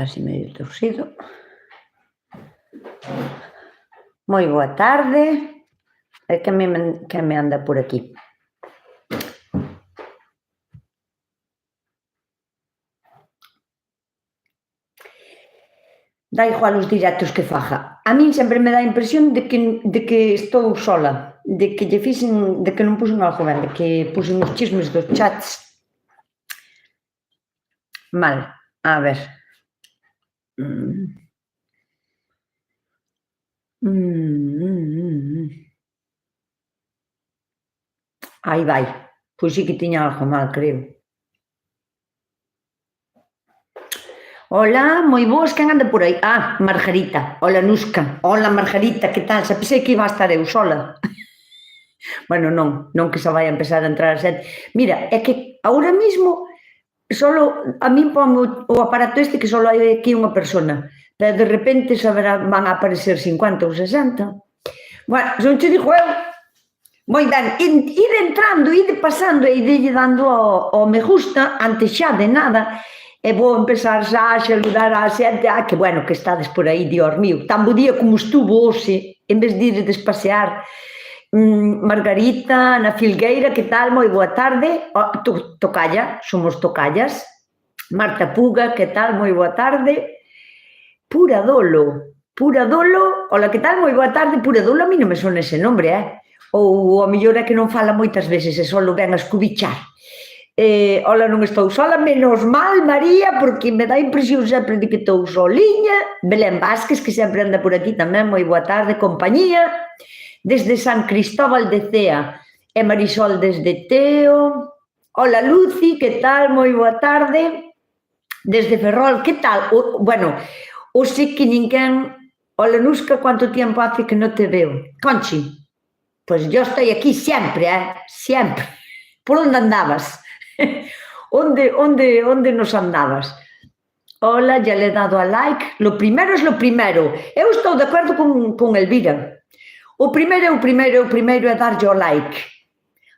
está así medio torcido. Moi boa tarde. É que me anda por aquí. Dá igual os directos que faga. A min sempre me dá a impresión de que estou sola, de que non puxen algo ben, de que puxen os chismes dos chats mal. A ver. Aí vai. Pois sí que tiña algo mal, creo. Hola, moi boas, quen anda por aí? Ah, Margarita. Hola, Nusca. Hola, Margarita, que tal? Xa pensei que iba a estar eu sola. Bueno, non que xa vai a empezar a entrar a xente. Mira, é que agora mesmo solo a min ponme o aparato este que solo hai aquí unha persona, pero de repente van a aparecer 50 ou 60. Bueno, non te digo eu. Moi ben, ide entrando, ide pasando e ide dando ao me gusta antes xa de nada. E vou empezar xa a saludar a xente, que bueno, que estades por aí, Dios mío, tan bo día como estuvo hoxe, en vez de ir despasear. Margarita, Ana Filgueira, que tal? Moi boa tarde. Tocalla, somos tocallas. Marta Puga, que tal? Moi boa tarde. Puradolo, hola, que tal? Moi boa tarde. Puradolo, a mí non me sona ese nombre, ou a mellor é que non fala moitas veces e só lo ven a escubichar. Hola, non estou sola, menos mal, María, porque me dá impresión sempre de que estou soliña. Belén Vázquez, que sempre anda por aquí tamén, moi boa tarde, compañía. Desde San Cristóbal de Cea, e Marisol desde Teo. Hola, Luci, que tal? Moi boa tarde. Desde Ferrol, que tal? Bueno, hoxe que ninguén... Hola, Nusca, cuánto tiempo hace que non te veo? Conchi, pues yo estoy aquí sempre, sempre. Por onde andabas? Onde nos andabas? Hola, ya le he dado a like. Lo primero es lo primero. Eu estou de acordo con Elvira. O primeiro é darlle o like.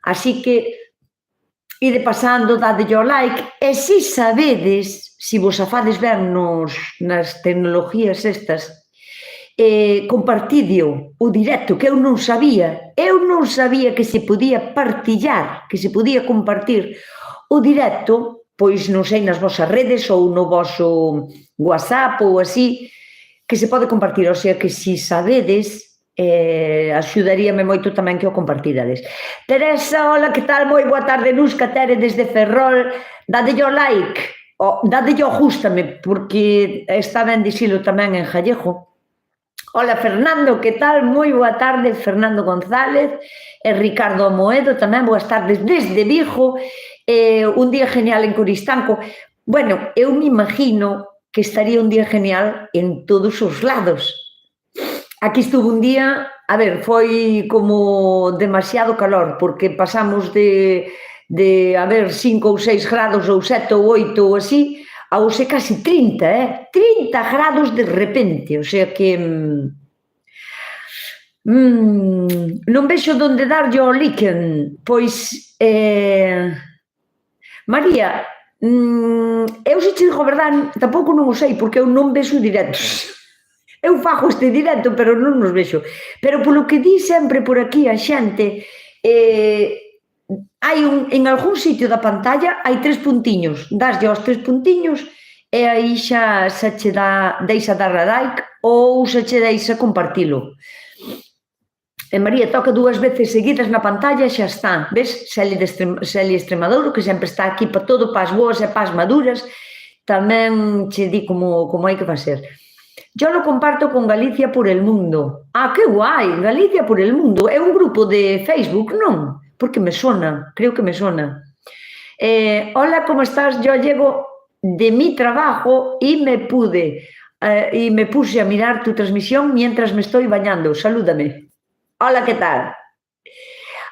Así que ide pasando, dadelle o like. E se sabedes, se vos afades ben nas tecnologías estas, compartidio o directo, que eu non sabía que se podía partillar, que se podía compartir o directo, pois non sei, nas vosas redes ou no voso WhatsApp ou así, que se pode compartir, o sea que se sabedes, axudaríame moito tamén que o compartirades. Teresa, hola, que tal? Moi boa tarde, Nusca, Tere desde Ferrol. Dadelle o like, dadelle o gústame, porque está ben dicilo tamén en gallego. Hola, Fernando, que tal? Moi boa tarde, Fernando González e Ricardo Moedo tamén, boas tardes desde Vigo. Un día genial en Coristanco. Bueno, eu me imagino que estaría un día genial en todos os lados. Aquí estuvo un día, a ver, foi como demasiado calor, porque pasamos de a ver, 5 ou 6 grados ou 7 ou 8 ou así, a hoxe casi 30, 30 grados de repente, o sea que non vexo onde darlle o líquen, pois, María, eu se te digo a verdade, tampouco non o sei, porque eu non vexo directos. Eu fago este directo, pero non nos vexo. Pero polo que di sempre por aquí a xente, hai en algún sitio da pantalla hai 3 puntiños, daslle aos 3 puntiños e aí xa che deixa dar a like ou xa che deixa compartilo. E María toca 2 veces seguidas na pantalla e xa está. Ves? Xeli Extremaduro, que sempre está aquí para todo, para as boas e para as maduras, tamén che di como hai que facer. Yo lo comparto con Galicia por el Mundo. Ah, que guai, Galicia por el Mundo. É un grupo de Facebook, non? Porque me sona, creo que me sona. Hola, ¿cómo estás? Yo llego de mi trabajo y me puse a mirar tu transmisión mientras me estoy bañando. Salúdame. Hola, ¿qué tal?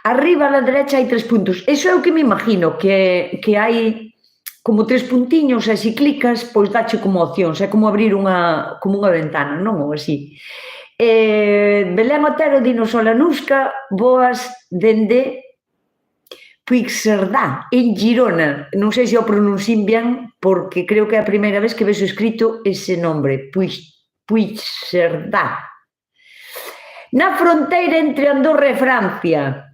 Arriba a la derecha hai 3 puntos. Eso é o que me imagino, que hai como 3 puntiños e se clicas, pois dache como opcións, é como abrir unha ventana, non? Ou así. Belén Otero dinos, hola, Nusca, boas dende Puigcerdá, en Girona. Non sei se o pronuncín ben, porque creo que é a primeira vez que vexo escrito ese nombre, Puigcerdá. Na fronteira entre Andorra e Francia,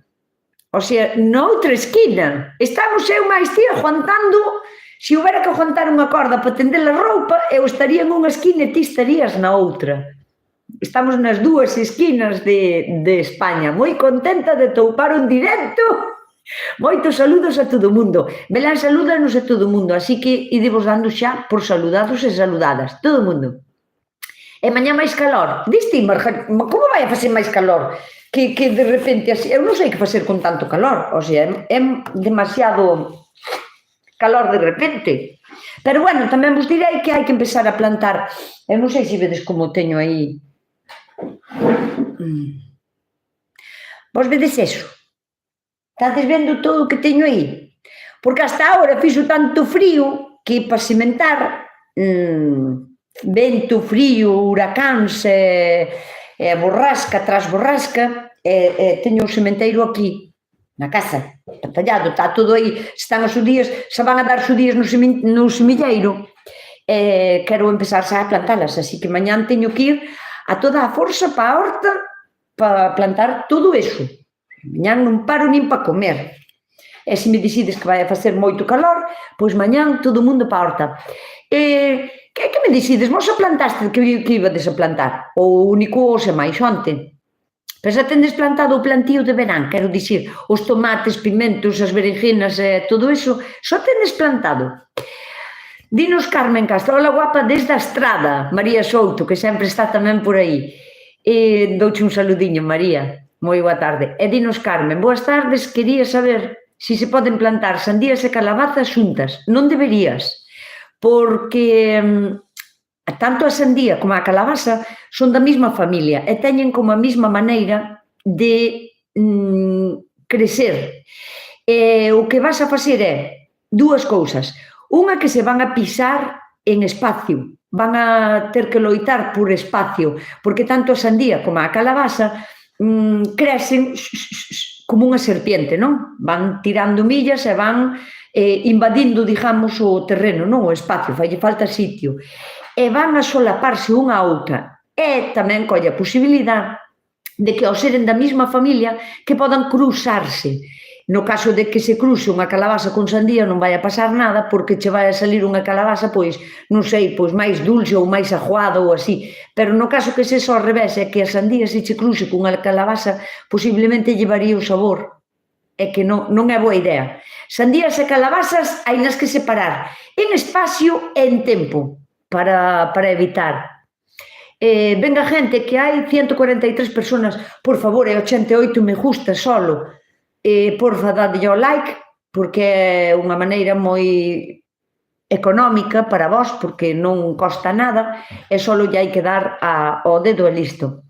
o sea, noutra esquina. Estamos eu máis ti aguantando, se houbera que aguantar unha corda para tender a roupa, eu estaría en unha esquina e ti estarías na outra. Estamos nas dúas esquinas de España. Moi contenta de toupar un directo. Moitos saludos a todo o mundo. Belén, salúdanos a todo o mundo, así que idevos dando xa por saludados e saludadas. Todo o mundo. E mañá máis calor. Diste, Margarita, como vai a facer máis calor? Que de repente así, eu non sei que facer con tanto calor, o sea, é demasiado calor de repente. Pero bueno, tamén vos direi que hai que empezar a plantar. Eu non sei se vedes como teño aí. Vos vedes eso? Estades vendo todo o que teño aí? Porque hasta agora fixo tanto frío que para sementar vento, frío, huracáns e borrasca tras borrasca, teño o sementeiro aquí, na casa, tallado, está todo aí, están os días, xa van a dar os días no semilleiro, quero empezar xa a plantalas, así que mañán teño que ir a toda a forza para a horta para plantar todo eso. Mañán non paro nin para comer. E se me decides que vai a facer moito calor, pois mañán todo o mundo para a horta. Que me decides? Vos a plantaste que ibades a plantar? O único ose máis onte. Pero xa tendes plantado o plantío de verán, quero dicir, os tomates, pimentos, as berenjenas e todo eso, só tendes plantado. Dinos Carmen Castro, hola guapa desde a Estrada, María Souto, que sempre está tamén por aí. Douche un saludiño, María. Moi boa tarde. E dinos Carmen, boas tardes, quería saber se se poden plantar sandías e calabazas xuntas. Non deberías, porque tanto a sandía como a calabaza son da mesma familia e teñen como a mesma maneira de crecer. O que vas a facer é dúas cousas. Unha, que se van a pisar en espacio, van a ter que loitar por espacio, porque tanto a sandía como a calabaza crecen como unha serpiente, non? Van tirando millas e van invadindo, digamos, o terreno, non? O espacio, falle falta sitio. E van a solaparse unha a outra. E tamén colle a posibilidade de que, ao seren da mesma familia, que podan cruzarse. No caso de que se cruce unha calabaza con sandía non vai a pasar nada, porque che vai a salir unha calabaza, pois, non sei, pois máis dulce ou máis ajuada ou así. Pero no caso que se só ao revés, é que a sandía se che cruce con unha calabaza, posiblemente llevaría o sabor. É que non é boa idea. Sandías e calabazas hai nas que separar en espacio e en tempo para evitar. Venga gente, que hai 143 personas, por favor, e 88 me gusta solo. Porfa, dadelle ao like, porque é unha maneira moi económica para vos, porque non costa nada, e só lle hai que dar ao dedo e listo.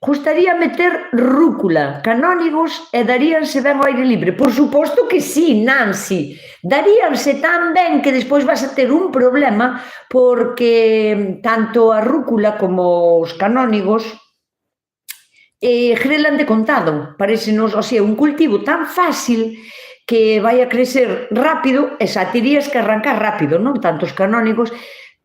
Gustaría meter rúcula, canónigos, e daríanse ben ao aire libre? Por suposto que sí, Nancy. Daríanse tan ben que despois vas a ter un problema, porque tanto a rúcula como os canónigos grelan de contado. Parécenos, o sea, un cultivo tan fácil que vai a crecer rápido, e xa terías que arrancar rápido, non? Tantos canónigos,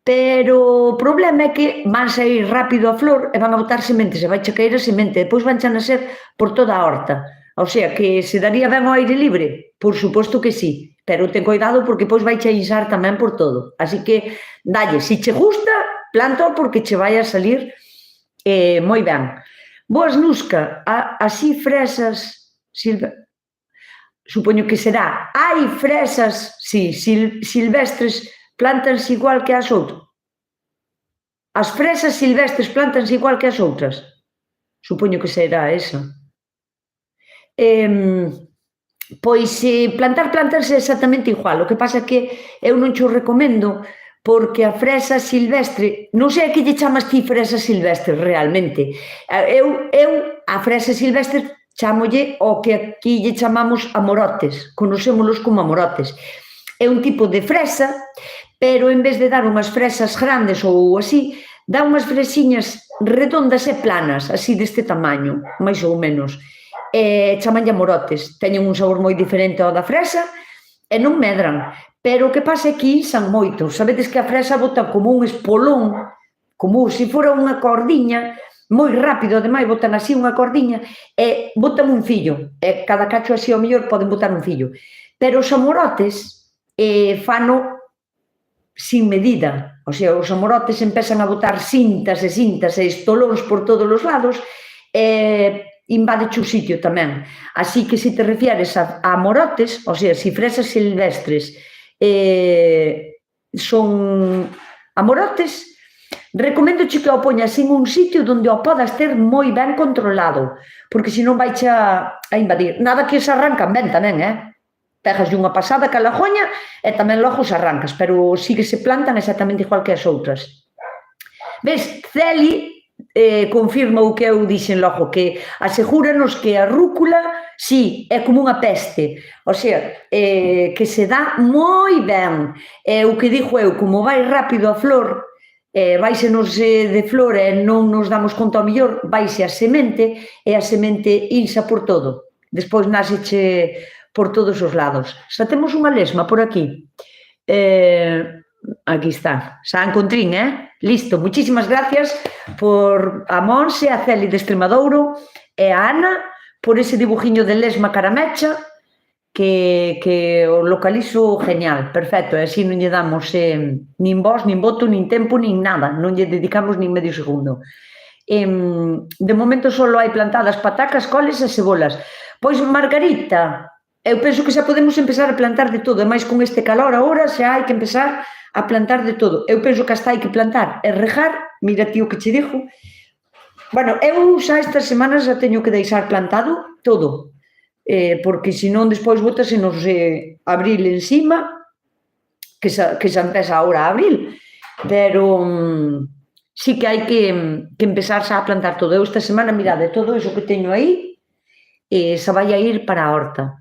pero o problema é que van sair rápido a flor e van a botar sementes, e vai che caer a semente, depois van a nacer por toda a horta. O sea, que se daría ben ao aire libre? Por suposto que sí, pero ten cuidado porque depois vai che inxar tamén por todo. Así que, dalle, se che gusta, planta porque che vai a salir moi ben. Boas, Nusca, así fresas, supoño que será, hai fresas, si, silvestres, plantanse igual que as outras. As fresas silvestres plantanse igual que as outras. Supoño que será esa. Pois plantarse exactamente igual, o que pasa é que eu non xo recomendo, porque a fresa silvestre, non sei a que lle chamas ti fresa silvestre realmente. Eu a fresa silvestre chámolle o que aquí lle chamamos amorotes, conocémolos como amorotes. É un tipo de fresa, pero en vez de dar unhas fresas grandes ou así, dá unhas fresiñas redondas e planas, así deste tamaño, máis ou menos. chamanlle amorotes. Teñen un sabor moi diferente ao da fresa e non medran. Pero o que pasa é que insan moito. Sabedes que a fresa bota como un espolón, como se fora unha cordiña, moi rápido, ademais, botan así unha cordiña e botan un fillo. E cada cacho así ao mellor poden botar un fillo. Pero os amorotes fano sin medida. O sea, os amorotes empezan a botar cintas e estolóns por todos os lados e invade o sitio tamén. Así que se te refieres a amorotes, o sea, se fresas silvestres son amorotes, recomendo que o poñas en un sitio onde o podas ter moi ben controlado, porque senón vai a invadir. Nada que se arrancan ben tamén, pegas unha pasada que a lagoña e tamén logo se arrancas, pero sí que se plantan exactamente igual que as outras. Ves, Celi confirma o que eu dixen logo, que asegúranos que a rúcula, sí, é como unha peste, o sea, que se dá moi ben. O que dixo eu, como vai rápido a flor, váisenos de flor e non nos damos conta ao mellor, vaise a semente e a semente insa por todo. Despois náseche por todos os lados. Xa temos unha lesma por aquí. Aquí está. Xa encontrín, Listo. Muchísimas gracias por a Monse, a Celi de Extremadouro e a Ana por ese dibujiño de lesma caramecha que o localizo genial, perfecto. E así non lle damos nin voz, nin voto, nin tempo, nin nada. Non lle dedicamos nin medio segundo. De momento só hai plantadas patacas, coles e cebolas. Pois, Margarita, eu penso que xa podemos empezar a plantar de todo, e máis con este calor agora xa hai que empezar a plantar de todo. Eu penso que hasta hai que plantar e regar, mira tío que che dixo. Bueno, eu xa estas semanas xa teño que deixar plantado todo, porque senón despois botase nos abril encima, que xa empeza agora a abril, pero sí que hai que empezar xa a plantar todo. Eu esta semana, mirade, todo iso que teño aí, xa vai a ir para a horta.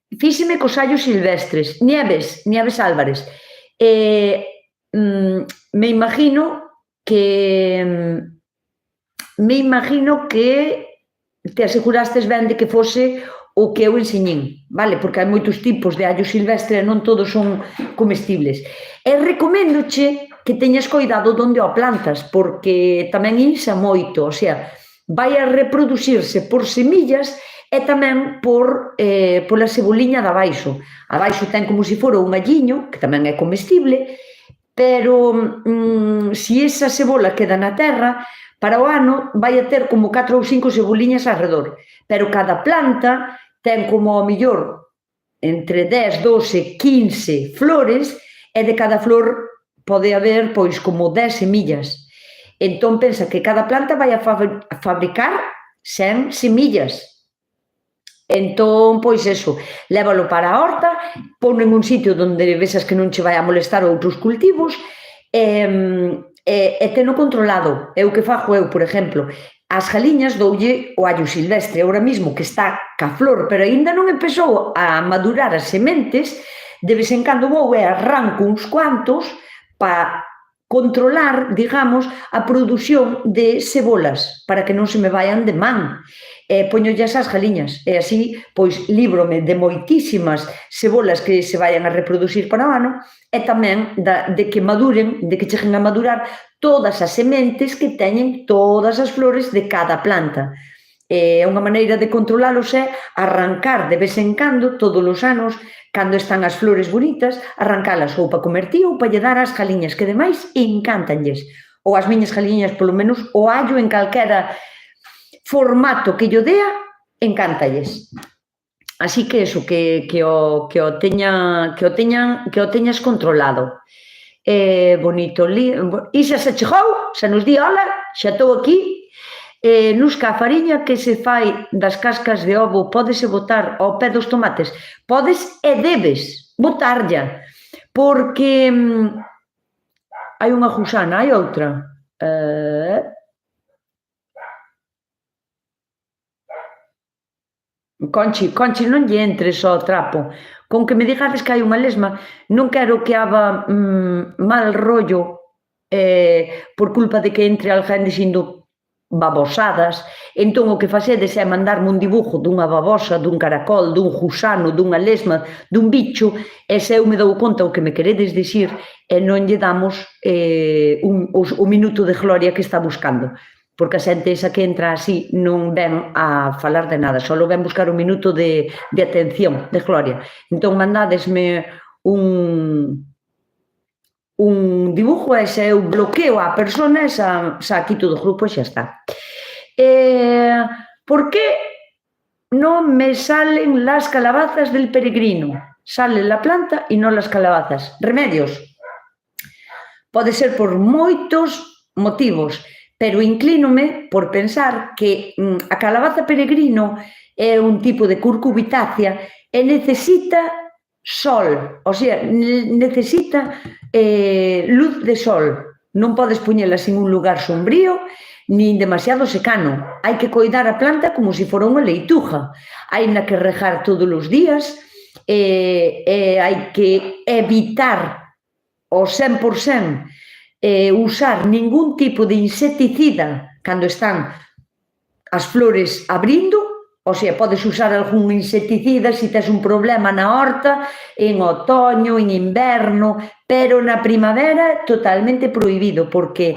Fíxeme cos allos silvestres, Nieves Álvarez. Me imagino que te asegurastes ben de que fose o que eu enseñín, vale? Porque hai moitos tipos de allo silvestre e non todos son comestibles. E recoméndoche que teñas cuidado onde o plantas, porque tamén insa moito, o sea, vai a reproducirse por semillas e tamén pola ceboliña de abaixo. Abaixo ten como se fora un alliño, que tamén é comestible, pero se esa cebola queda na terra, para o ano vai a ter como 4 ou 5 ceboliñas alrededor. Pero cada planta ten como ao mellor entre 10, 12, 15 flores e de cada flor pode haber pois como 10 semillas. Entón pensa que cada planta vai a fabricar 100 semillas. Entón, pois eso, lévalo para a horta, pono en un sitio onde vexas que non che vai a molestar outros cultivos e teno controlado. É o que fago eu, por exemplo, as galiñas doulle o allo silvestre ahora mismo que está ca flor, pero aínda non empezou a madurar as sementes, de vez en cando vou e arranco uns cuantos para controlar, digamos, a produción de cebolas para que non se me vayan de man. Poñollas as galiñas e así, pois, líbrome de moitísimas cebolas que se vayan a reproducir para o ano e tamén de que maduren, de que cheguen a madurar todas as sementes que teñen todas as flores de cada planta. Unha maneira de controlalos é arrancar de vez en cando, todos os anos, cando están as flores bonitas, arrancalas ou para comer ti ou para lle dar ás galiñas, que demais encantanlles. Ou as miñas galiñas, polo menos, o allo en calquera formato que yo dea, encántalles. Así que eso, que o teñas controlado. Bonito. Isa se chegou, xa nos di hola, xa estou aquí. Nusca, a fariña que se fai das cascas de ovo pódese botar ao pé dos tomates? Podes e debes botarlla, porque hai unha gusana, hai outra. Conchi, non lle entres ao trapo. Con que me digades que hai unha lesma, non quero que haga mal rollo por culpa de que entre alguén dicindo babosadas, entón o que facedes é mandarme un dibujo dunha babosa, dun caracol, dun gusano, dunha lesma, dun bicho, e se eu me dou conta o que me queredes dicir e non lle damos o minuto de gloria que está buscando, porque a xente esa que entra así non ven a falar de nada, só ven buscar un minuto de atención, de gloria. Entón mandadesme un dibujo e se eu bloqueo a persona, xa quito do grupo e xa está. Por que non me salen las calabazas del peregrino? Sale la planta e non las calabazas. Remedios. Pode ser por moitos motivos, pero inclínome por pensar que a calabaza peregrino é un tipo de curcubitácea e necesita sol, o sea, necesita luz de sol. Non podes poñela en un lugar sombrío nin demasiado secano. Hai que coidar a planta como se fora unha leituja. Hai que regar todos os días, hai que evitar ao 100% usar ningún tipo de insecticida cando están as flores abrindo, o sea, podes usar algún insecticida se tes un problema na horta, en otoño, en inverno, pero na primavera totalmente prohibido, porque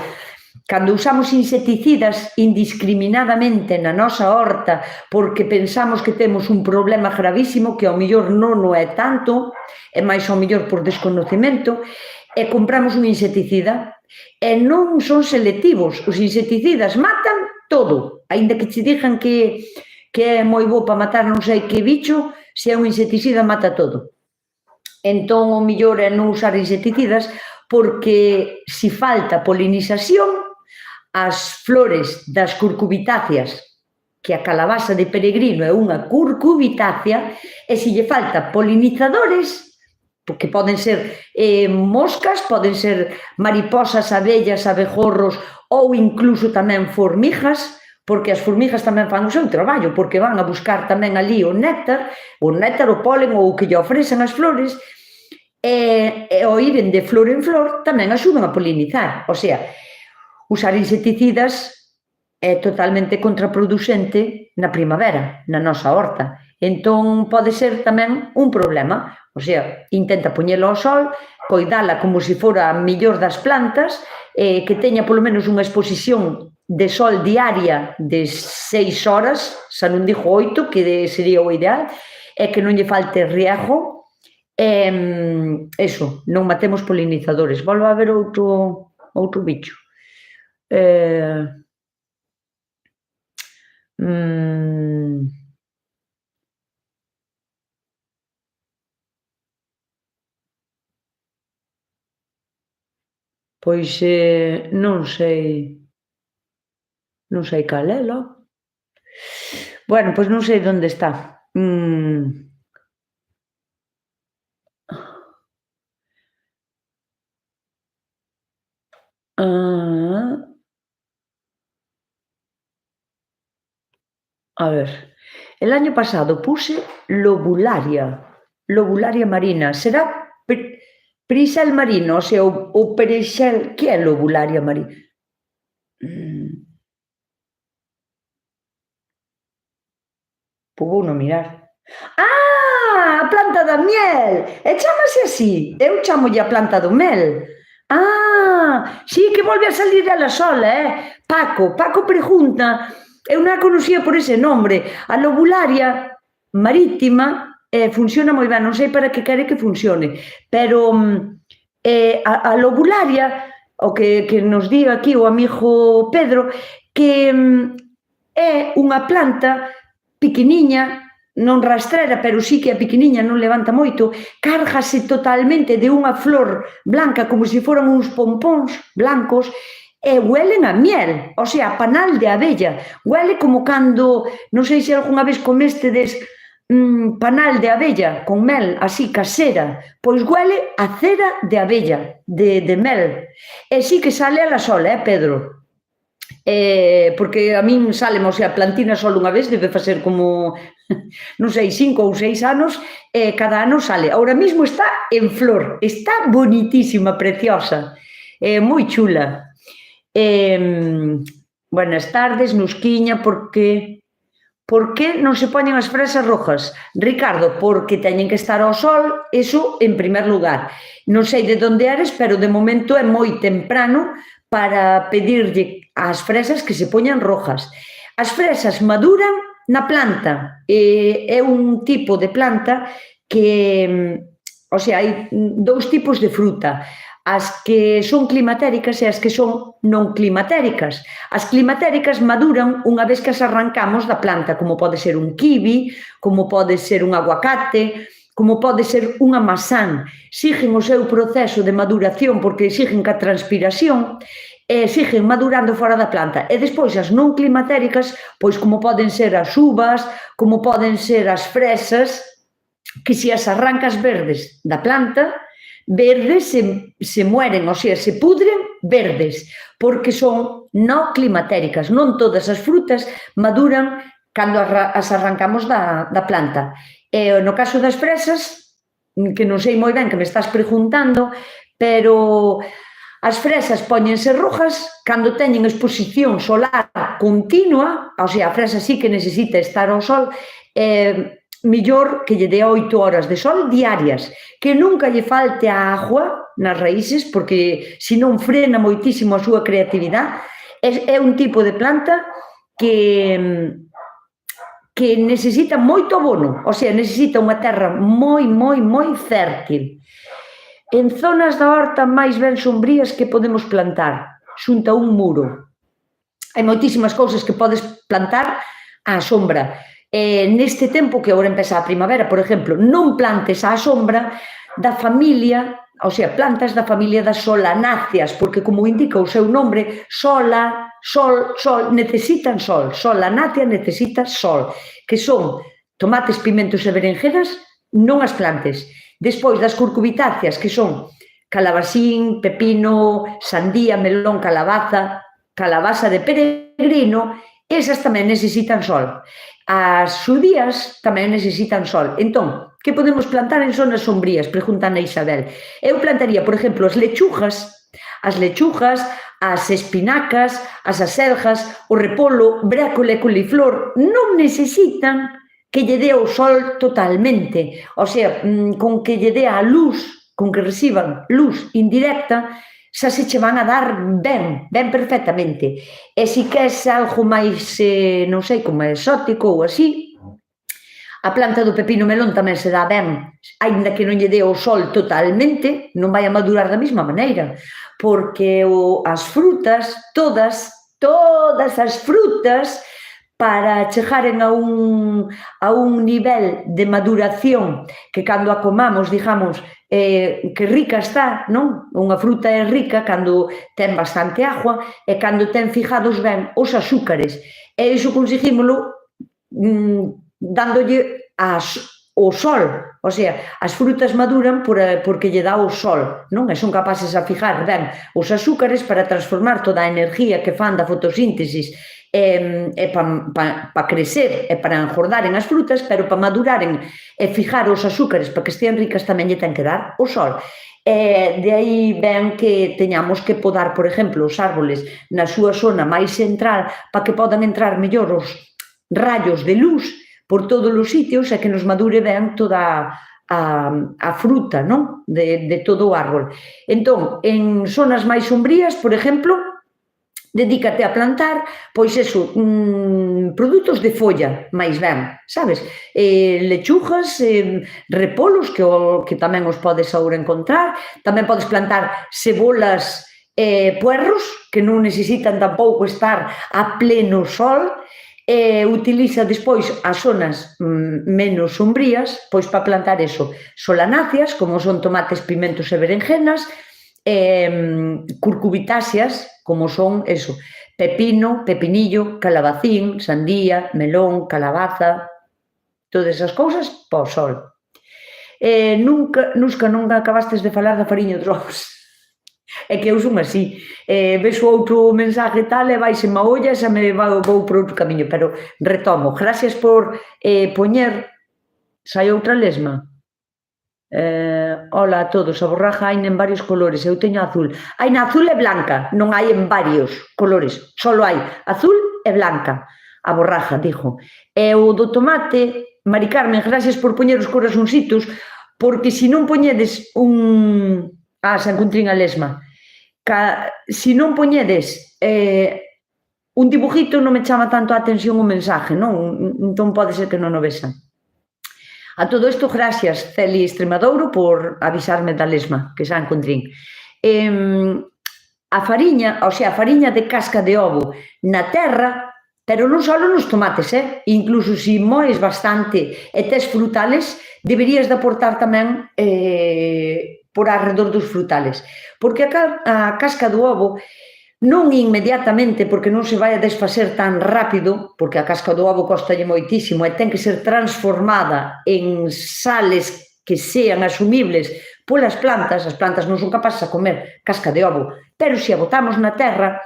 cando usamos insecticidas indiscriminadamente na nosa horta porque pensamos que temos un problema gravísimo que ao mellor non o é tanto, é máis ao mellor por desconocemento, e compramos un insecticida e non son selectivos. Os insecticidas matan todo, aínda que che digan que é moi bo para matar non sei que bicho, se é un insecticida mata todo. Entón, o mellor é non usar insecticidas porque se falta polinización, as flores das curcubitáceas, que a calabaza de peregrino é unha curcubitácea, e se lle falta polinizadores, que poden ser moscas, poden ser mariposas, abellas, abejorros ou incluso tamén formijas, porque as formijas tamén fan o seu traballo, porque van a buscar tamén ali o néctar, o polen ou o que lle ofrecen as flores, e ao iren de flor en flor tamén axudan a polinizar. O sea, usar insecticidas é totalmente contraproducente na primavera, na nosa horta. Entón, pode ser tamén un problema. O sea, intenta poñelo ao sol, coidala como se fora a mellor das plantas, que teña polo menos unha exposición de sol diaria de 6 horas, xa non digo 8, que sería o ideal, e que non lle falte riego. Eso, non matemos polinizadores. Volvo a ver outro bicho. Pois non sei cal é, lo. Bueno, pois non sei onde está. A ver, el año pasado puse lobularia marina. Será perixel marino, o sea, o perexel, que é lobularia marina? Pois vou non mirar. A planta da miel! E chamase así? Eu chamolle a planta do mel. Sí, que volve a salir ela sola, Paco pregunta, eu non a conocía por ese nombre. A lobularia marítima funciona moi ben, non sei para que quere que funcione, pero a lobularia, o que nos di aquí o amigo Pedro, que é unha planta pequeniña, non rastrera, pero sí que é pequeniña, non levanta moito, cárgase totalmente de unha flor blanca como se foran uns pompóns blancos e huelen a miel, o sea, a panal de abella. Huele como cando, non sei se algunha vez comestedes panal de abella con mel, así, casera, pois huele a cera de abella, de mel. E sí que sale a la sola, Pedro? Porque a min sale, o sea, plantina só unha vez, debe facer como, non sei, 5 ou 6 anos, e cada ano sale. Ahora mismo está en flor, está bonitísima, preciosa, moi chula. Buenas tardes, Nusquiña, por que non se poñen as fresas rojas? Ricardo, porque teñen que estar ao sol, iso en primer lugar. Non sei de onde eres, pero de momento é moi temprano para pedirlle ás fresas que se poñan rojas. As fresas maduran na planta, é un tipo de planta que, o sea, hai dous tipos de fruta, as que son climatéricas e as que son non climatéricas. As climatéricas maduran unha vez que as arrancamos da planta, como pode ser un kiwi, como pode ser un aguacate, como pode ser unha masán. Siguen o seu proceso de maduración porque siguen ca transpiración e siguen madurando fora da planta. E despois as non climatéricas, pois como poden ser as uvas, como poden ser as fresas, que se as arrancas verdes da planta, verdes se mueren, o sea, se pudren verdes, porque son non climatéricas. Non todas as frutas maduran cando as arrancamos da planta. E no caso das fresas, que non sei moi ben que me estás preguntando, pero as fresas póñense rojas cando teñen exposición solar continua, o sea, a fresa sí que necesita estar ao sol, mellor que lle dé 8 horas de sol diarias, que nunca lle falte a agua nas raíces, porque senón frena moitísimo a súa creatividade. É un tipo de planta que necesita moito abono, o sea, necesita unha terra moi fértil. En zonas da horta máis ben sombrías que podemos plantar, xunto a un muro. Hai moitísimas cousas que podes plantar á sombra. Neste tempo que agora empeza a primavera, por exemplo, non plantes á sombra da familia, o sea, plantas da familia das solanáceas, porque como indica o seu nombre, sola, sol, necesitan sol, solanácea necesita sol, que son tomates, pimentos e berenjenas, non as plantes. Despois das curcubitáceas, que son calabacín, pepino, sandía, melón, calabaza de peregrino, esas tamén necesitan sol. As xudías tamén necesitan sol. Entón, que podemos plantar en zonas sombrías? Pregunta Ana Isabel. Eu plantaría, por exemplo, as lechugas, as espinacas, as acelgas, o repolo, brécole e coliflor non necesitan que lle dé o sol totalmente. O sea, con que lle dé a luz, con que reciban luz indirecta, xa se che van a dar ben perfectamente. E se queres algo máis, non sei, como exótico ou así, a planta do pepino melón tamén se dá ben, aínda que non lle dé o sol totalmente, non vai a madurar da mesma maneira, porque as frutas, todas as frutas, para chegaren a un nivel de maduración que cando a comamos, digamos, que rica está, non? Unha fruta é rica cando ten bastante agua e cando ten fijados ben os azúcares. E iso conseguímolo dándolle o sol, o sea, as frutas maduran porque lle dá o sol, non? E son capaces a fijar ben os azúcares para transformar toda a energía que fan da fotosíntesis para crecer e para engordaren as frutas, pero para maduraren e fijar os azúcares para que estean ricas tamén lle ten que dar o sol. De aí ven que teñamos que podar, por exemplo, os árboles na súa zona máis central para que podan entrar mellor os rayos de luz por todos os sitios e que nos madure ben toda a fruta, non? De todo o árbol. Entón, en zonas máis sombrías, por exemplo, dedícate a plantar, pois eso, produtos de folla, máis ben, sabes? Lechugas, repolos, que tamén os podes agora encontrar, tamén podes plantar cebolas, puerros, que non necesitan tampouco estar a pleno sol, utiliza despois as zonas menos sombrías, pois para plantar eso, solanáceas, como son tomates, pimentos e berenjenas, curcubitáceas, como son eso, pepino, pepinillo, calabacín, sandía, melón, calabaza, todas esas cousas para o sol. Nunca acabastes de falar da fariña dos ovos. É que eu son así, vexo outro mensaje tal e vaise má olla e xa me vou por outro camiño, pero retomo. Gracias por poñer, sai outra lesma. Hola a todos, a borraja hai en varios colores, eu teño azul. Hai na azul e blanca, non hai en varios colores, solo hai azul e blanca. A borraja, dijo. E o do tomate, Mari Carmen, gracias por poñer os corazoncitos, porque se non poñedes un... xa encontrín a lesma. Se non poñedes un dibujito non me chama tanto a atención o mensaje, non? Entón pode ser que non o vexan. A todo isto, gracias, Celi Extremadouro, por avisarme da lesma, que xa encontrín. A fariña, o sea, a fariña de casca de ovo na terra, pero non só nos tomates, incluso se moes bastante e tes frutales, deberías de aportar tamén por arredor dos frutales. Porque a casca do ovo non inmediatamente, porque non se vai a desfacer tan rápido, porque a casca do ovo costalle moitísimo e ten que ser transformada en sales que sean asumibles polas plantas. As plantas non son capaces a comer casca de ovo, pero se a botamos na terra,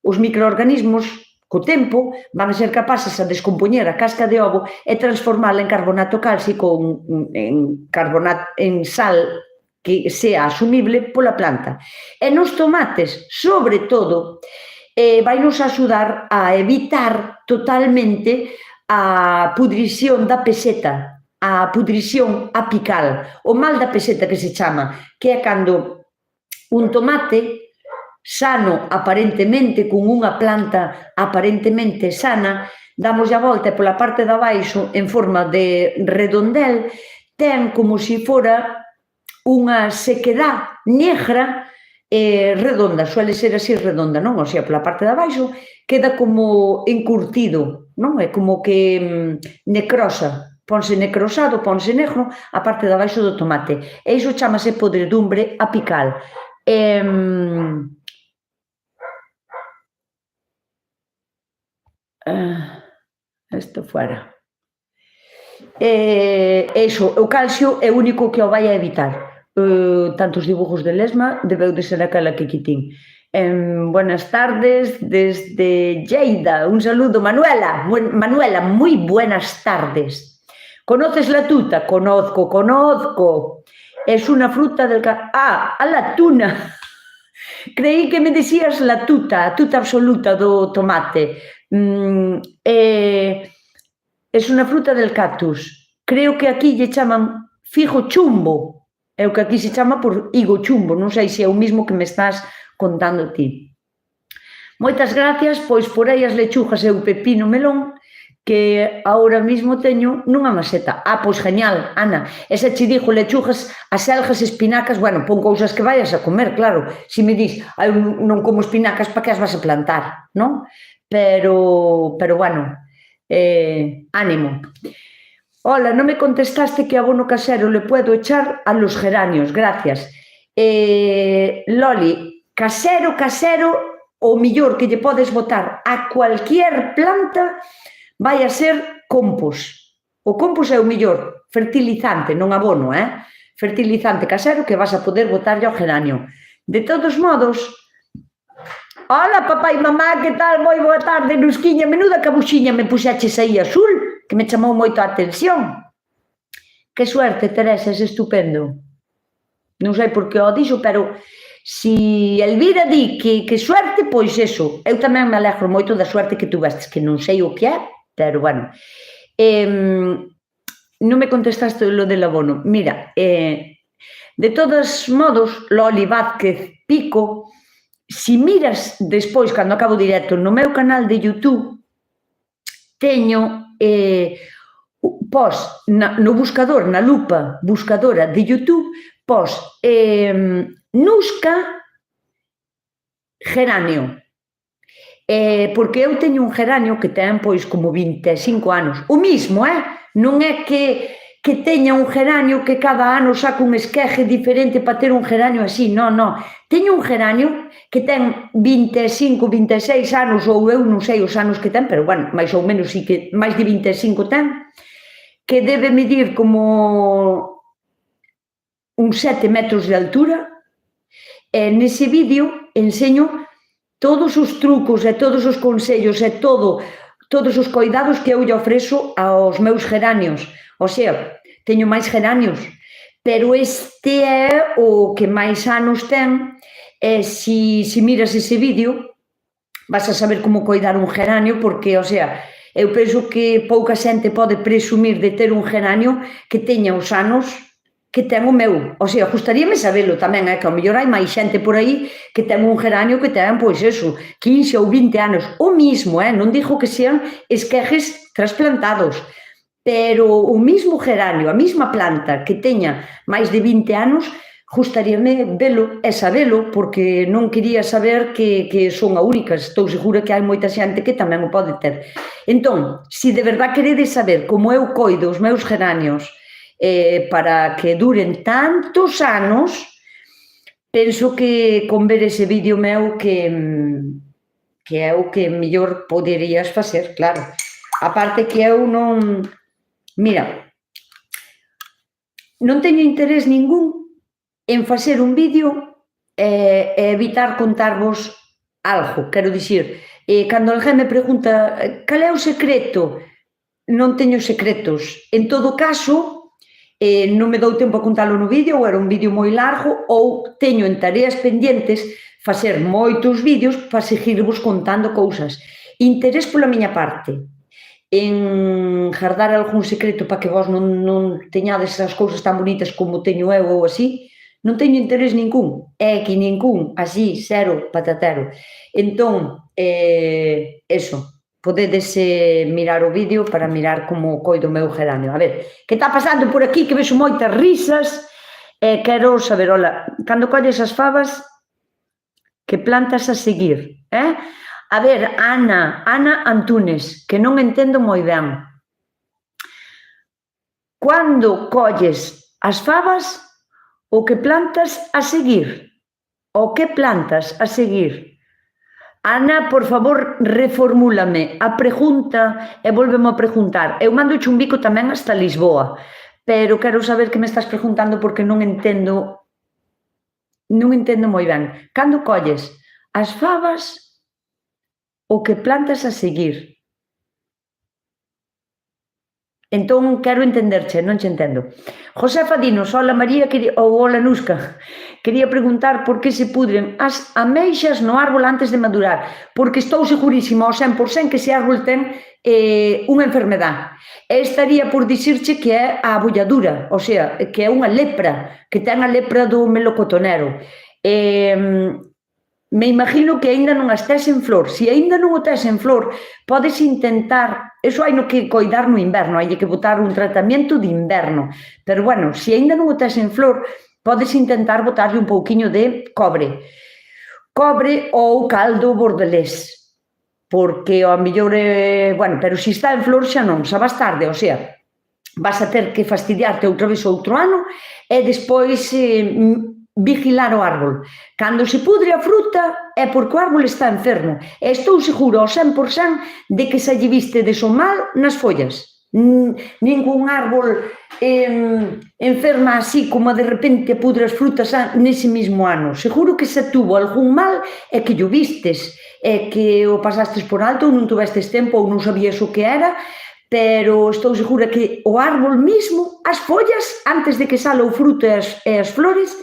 os microorganismos, co tempo, van a ser capaces a descompoñer a casca de ovo e transformala en carbonato cálcico, en sal que sea asumible pola planta. E nos tomates, sobre todo, vai nos axudar a evitar totalmente a pudrición da peseta, a pudrición apical, o mal da peseta que se chama, que é cando un tomate sano aparentemente, con unha planta aparentemente sana, damos a volta e pola parte de abaixo, en forma de redondel, ten como se fora unha sequedad negra redonda, suele ser así redonda, non? O sea, pola parte de abaixo queda como encurtido, non? É como que necrosa, ponse necrosado, ponse negro a parte de abaixo do tomate. E iso chamase podredumbre apical. Isto fuera. Iso, o calcio é o único que o vai a evitar. Tantos dibujos de lesma, debeu de ser aquela que quitín. Buenas tardes desde Lleida. Un saludo, Manuela. Manuela, moi buenas tardes. ¿Conoces la tuta? Conozco. Es una fruta del... a la tuna. Creí que me decías la tuta, a tuta absoluta do tomate. Es una fruta del cactus. Creo que aquí lle chaman figo chumbo. É o que aquí se chama por higo chumbo, non sei se é o mismo que me estás contando ti. Moitas gracias, pois por aí as lechugas e o pepino melón que ahora mismo teño nunha maceta. Pois genial, Ana, esa che dixo lechugas, aselgas, espinacas, bueno, pon cousas que vayas a comer, claro. Se me dis, non como espinacas, para que as vas a plantar, non? Pero bueno, ánimo. Hola, no me contestaste que abono casero le puedo echar a los geranios, gracias. Loli, casero, o millor que lle podes botar a cualquier planta vai a ser compost. O compost é o millor, fertilizante, non abono, fertilizante casero que vas a poder botarlle ao geranio. De todos modos, hola, papá e mamá, que tal? Moi boa tarde, Nusquiña, menuda cabuxiña me puxaches aí azul, que me chamou moito a atención. Que suerte, Teresa, é estupendo. Non sei por que o dixo, pero se Elvira di que suerte, pois eso. Eu tamén me alegro moito da suerte que tu vestes, que non sei o que é, pero bueno. Non me contestaste lo del abono. Mira, de todos modos, Loli Vázquez Pico, se miras despois, cando acabo directo, no meu canal de YouTube, teño pos no buscador, na lupa buscadora de YouTube, pos Nusca geranio. Porque eu teño un geranio que ten pois como 25 anos. O mismo, non é que teña un geranio que cada ano saca un esqueje diferente para ter un geranio así, non. Teño un geranio que ten 25, 26 anos, ou eu non sei os anos que ten, pero, bueno, máis ou menos sí que máis de 25 ten, que debe medir como uns 7 metros de altura. E nese vídeo enseño todos os trucos e todos os consellos e todos os coidados que eu lle ofrezo aos meus geranios. O sea, teño máis geranios, pero este é o que máis anos ten, e se miras ese vídeo vas a saber como coidar un geranio, porque, o sea, eu penso que pouca xente pode presumir de ter un geranio que teña os anos que ten o meu. O sea, gustaríame sabelo tamén, que ao mellor hai máis xente por aí que ten un geranio que ten, pois eso, 15 ou 20 anos. O mismo, non digo que sean esquejes trasplantados, pero o mismo geranio, a mesma planta que teña máis de 20 anos, gustaríame velo e sabelo, porque non quería saber que son a única. Estou segura que hai moita xente que tamén o pode ter. Entón, se de verdad queredes saber como eu coido os meus geranios para que duren tantos anos, penso que con ver ese vídeo meu que é o que mellor poderías facer, claro. A parte que eu non... Mira, non teño interés ningún en facer un vídeo e evitar contarvos algo. Quero dicir, cando alguén me pregunta cal é o secreto, non teño secretos. En todo caso, non me dou tempo a contalo no vídeo, ou era un vídeo moi largo, ou teño en tareas pendientes facer moitos vídeos para seguirvos contando cousas. Interés pola miña parte en guardar algún secreto para que vos non teñades as cousas tan bonitas como teño eu ou así, non teño interés ningún, que ningún, así, cero, patatero. Entón, eso, podedes mirar o vídeo para mirar como coido o meu geranio. A ver, que está pasando por aquí, que vexo moitas risas, quero saber, hola, cando colles as fabas, que plantas a seguir, A ver, Ana Antunes, que non entendo moi ben. Cando colles as fabas, o que plantas a seguir? O que plantas a seguir? Ana, por favor, reformúlame a pregunta e volveme a preguntar. Eu mando un bico tamén hasta Lisboa, pero quero saber que me estás preguntando porque non entendo moi ben. Cando colles as fabas, o que plantas a seguir? Entón, quero entenderche, non che entendo. Josefa dinos, hola María, ou hola Nusca, quería preguntar por que se pudren as ameixas no árbol antes de madurar, porque estou segurísima ao 100% que ese árbol ten unha enfermedade. Estaría por dicirche que é a abolladura, o sea, que é unha lepra, que ten a lepra do melocotonero. Me imagino que aínda non as tes en flor. Se aínda non o tes en flor, podes intentar, eso hai no que coidar no inverno, hai que botar un tratamento de inverno, pero bueno, se aínda non o tes en flor, podes intentar botarle un pouquiño de cobre ou caldo bordelés, porque ao mellor, bueno, pero se está en flor xa non, xa vas tarde, o sea, vas a ter que fastidiarte outra vez outro ano e despois vigilar o árbol. Cando se pudre a fruta é porque o árbol está enfermo. E estou seguro ao 100% de que se lle vistedes o mal nas follas. Ningún árbol enferma así como de repente pudre as frutas nese mismo ano. Seguro que se tuvo algún mal e que llo vistes, e que o pasastes por alto ou non tuvestes tempo ou non sabías o que era, pero estou segura que o árbol mismo, as follas, antes de que sala o fruto e as flores,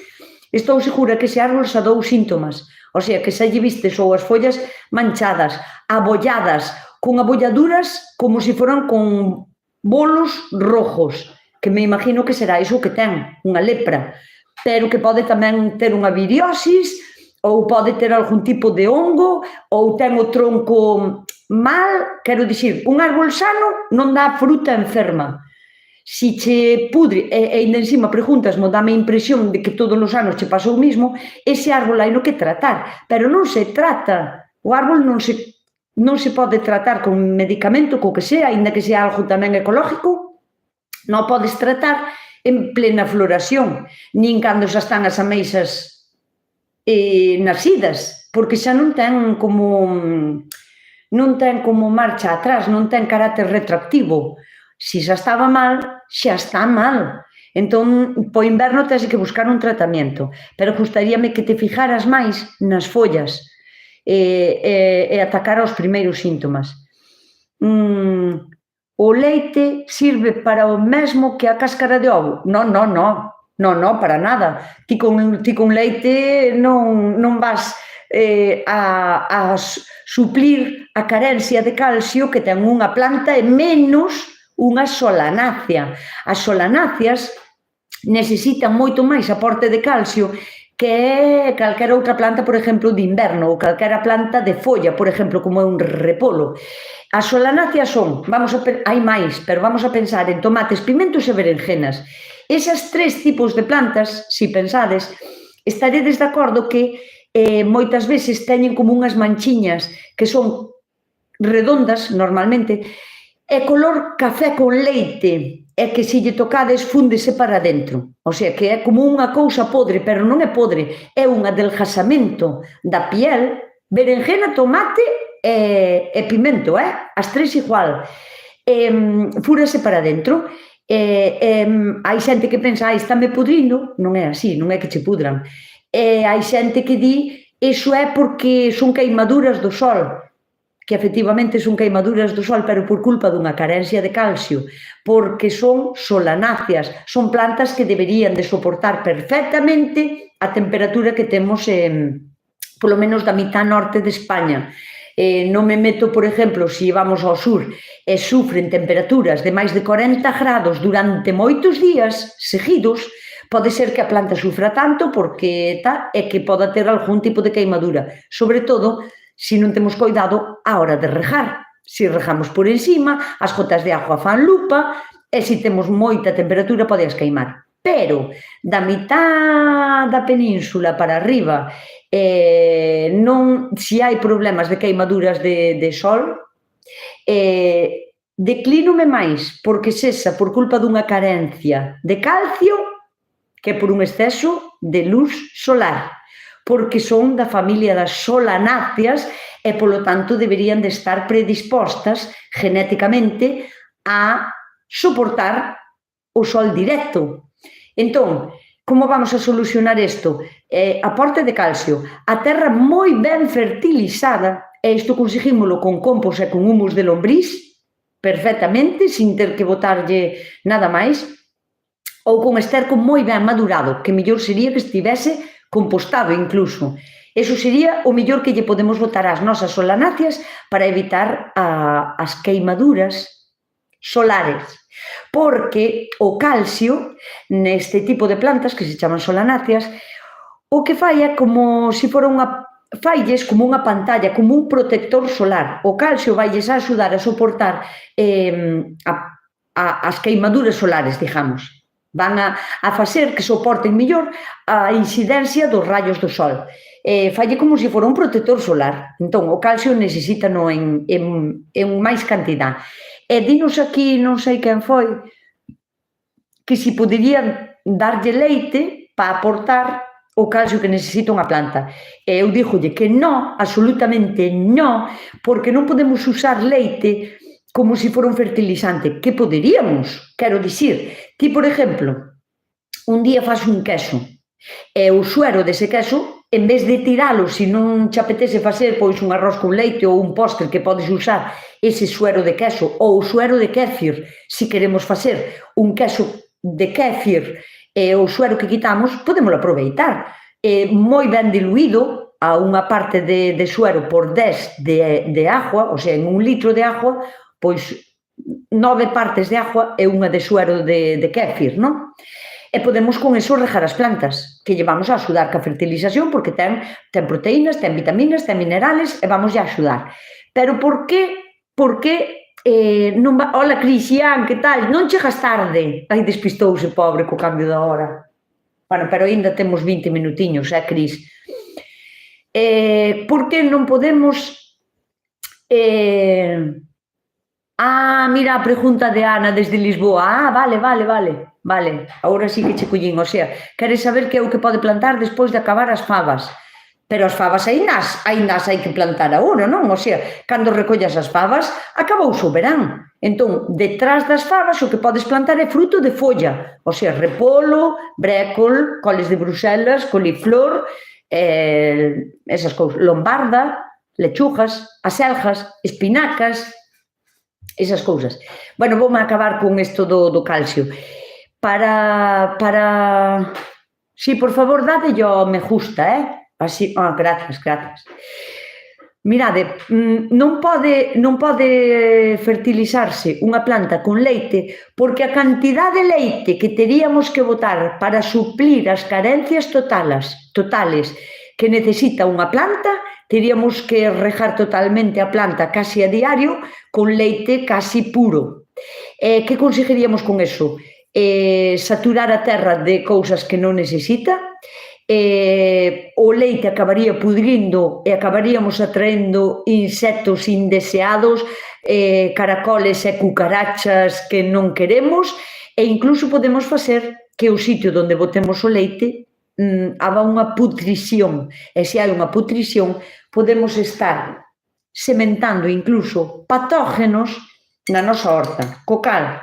estou segura que ese árbol xa dou síntomas, o sea, que xa lle vistes ou as follas manchadas, abolladas, con abolladuras como se foran con bolos rojos, que me imagino que será iso que ten, unha lepra, pero que pode tamén ter unha viriosis, ou pode ter algún tipo de hongo, ou ten o tronco mal, quero dicir, un árbol sano non dá fruta enferma. Si che pudre, e ainda encima preguntasmo, dame a impresión de que todos os anos che pasa o mismo, ese árbol hai no que tratar, pero non se trata, o árbol non se pode tratar con medicamento, co que sea, ainda que sea algo tamén ecológico, non podes tratar en plena floración, nin cando xa están as ameixas nacidas, porque xa non ten como marcha atrás, non ten carácter retroactivo. Se xa estaba mal, xa está mal. Entón, po inverno tens que buscar un tratamento. Pero gustaríame que te fijaras máis nas follas e atacar aos primeiros síntomas. O leite sirve para o mesmo que a cáscara de ovo? Non. Non, para nada. Ti con leite non vas a suplir a carencia de calcio que ten unha planta e menos unha solanácea. As solanáceas necesitan moito máis aporte de calcio que calquera outra planta, por exemplo, de inverno ou calquera planta de folla, por exemplo, como é un repolo. As solanáceas son, hai máis, pero vamos a pensar en tomates, pimentos e berenjenas. Esas tres tipos de plantas, se pensades, estaredes de acordo que moitas veces teñen como unhas manchiñas que son redondas, normalmente, e color café con leite, e que se lle tocades fúndese para dentro. O sea, que é como unha cousa podre, pero non é podre, é un adelgazamento da piel, berenjena, tomate e pimento, as tres igual. Fúrase para dentro. Hai xente que pensa, estáme pudrindo, non é así, non é que che pudran. Hai xente que di, iso é porque son queimaduras do sol, que efectivamente son queimaduras do sol, pero por culpa dunha carencia de calcio, porque son solanáceas, son plantas que deberían de soportar perfectamente a temperatura que temos polo menos da mitad norte de España. Non me meto, por exemplo, se vamos ao sur e sufren temperaturas de máis de 40 grados durante moitos días seguidos, pode ser que a planta sufra tanto porque é que poda ter algún tipo de queimadura, sobre todo se non temos cuidado á hora de regar. Se regamos por encima, as gotas de agua fan lupa e se temos moita temperatura pode as queimar. Pero da mitad da península para arriba, se hai problemas de queimaduras de sol, declínome máis porque sexa por culpa dunha carencia de calcio que por un exceso de luz solar, porque son da familia das solanáceas e, polo tanto, deberían de estar predispostas genéticamente a soportar o sol directo. Entón, como vamos a solucionar isto? Aporte de calcio. A terra moi ben fertilizada, e isto conseguímolo con compost e con humus de lombriz, perfectamente, sin ter que botarlle nada máis, ou con esterco moi ben madurado, que mellor sería que estivese compostado incluso. Eso sería o mellor que lle podemos botar ás nosas solanáceas para evitar as queimaduras solares. Porque o calcio, neste tipo de plantas que se chaman solanáceas, o que fai é como se fora failles como unha pantalla, como un protector solar. O calcio vailles a axudar a soportar as queimaduras solares, digamos. Van a facer que soporten mellor a incidencia dos rayos do sol. Falle como se fora un protector solar. Entón, o calcio necesítano en máis cantidad. E dinos aquí, non sei quen foi, que se poderían darlle leite para aportar o calcio que necesita unha planta. E eu dígolle que non, absolutamente non, porque non podemos usar leite como se fora un fertilizante, que poderíamos, quero dicir. Ti, por exemplo, un día faz un queso, e o suero dese queso, en vez de tiralo, se non te apetece facer pois un arroz con leite ou un postre que podes usar ese suero de queso, ou o suero de kéfir, se queremos facer un queso de kéfir, e o suero que quitamos, podémoslo aproveitar. Moi ben diluído, a unha parte de suero por 10 de agua, o sea, en un litro de agua, pois 9 partes de agua e unha de suero de kéfir, non? E podemos con eso regar as plantas, que llevamos a axudar ca fertilización, porque ten proteínas, ten vitaminas, ten minerales, e vamos a axudar. Pero por que non va... Hola, Cristian, que tal? Non chegas tarde? Ai, despistouse, pobre, co cambio da hora. Bueno, pero ainda temos 20 minutiños, Cris? Por que non podemos... mira a pregunta de Ana desde Lisboa. Vale. Agora sí que che collín. O sea, queres saber que é o que pode plantar despois de acabar as fabas. Pero as fabas aindas hai que plantar agora, non? O sea, cando recollas as fabas, acabouse o verán. Entón, detrás das fabas, o que podes plantar é fruto de folla. O sea, repolo, brécol, coles de Bruxelas, coliflor, esas cousas, lombarda, lechugas, aselgas, espinacas, esas cousas. Bueno, voume acabar con isto do calcio. para... Sí, por favor, dadelle me gusta, Así, grazas. Mirade, non pode fertilizarse unha planta con leite porque a cantidad de leite que teríamos que botar para suplir as carencias totales que necesita unha planta, teríamos que regar totalmente a planta casi a diario con leite casi puro. Que conseguiríamos con eso? Saturar a terra de cousas que non necesita, o leite acabaría pudrindo e acabaríamos atraendo insectos indeseados, caracoles e cucarachas que non queremos, e incluso podemos facer que o sitio onde botemos o leite haga unha putrición, e se hai unha putrición podemos estar sementando incluso patógenos na nosa horta. Co cal,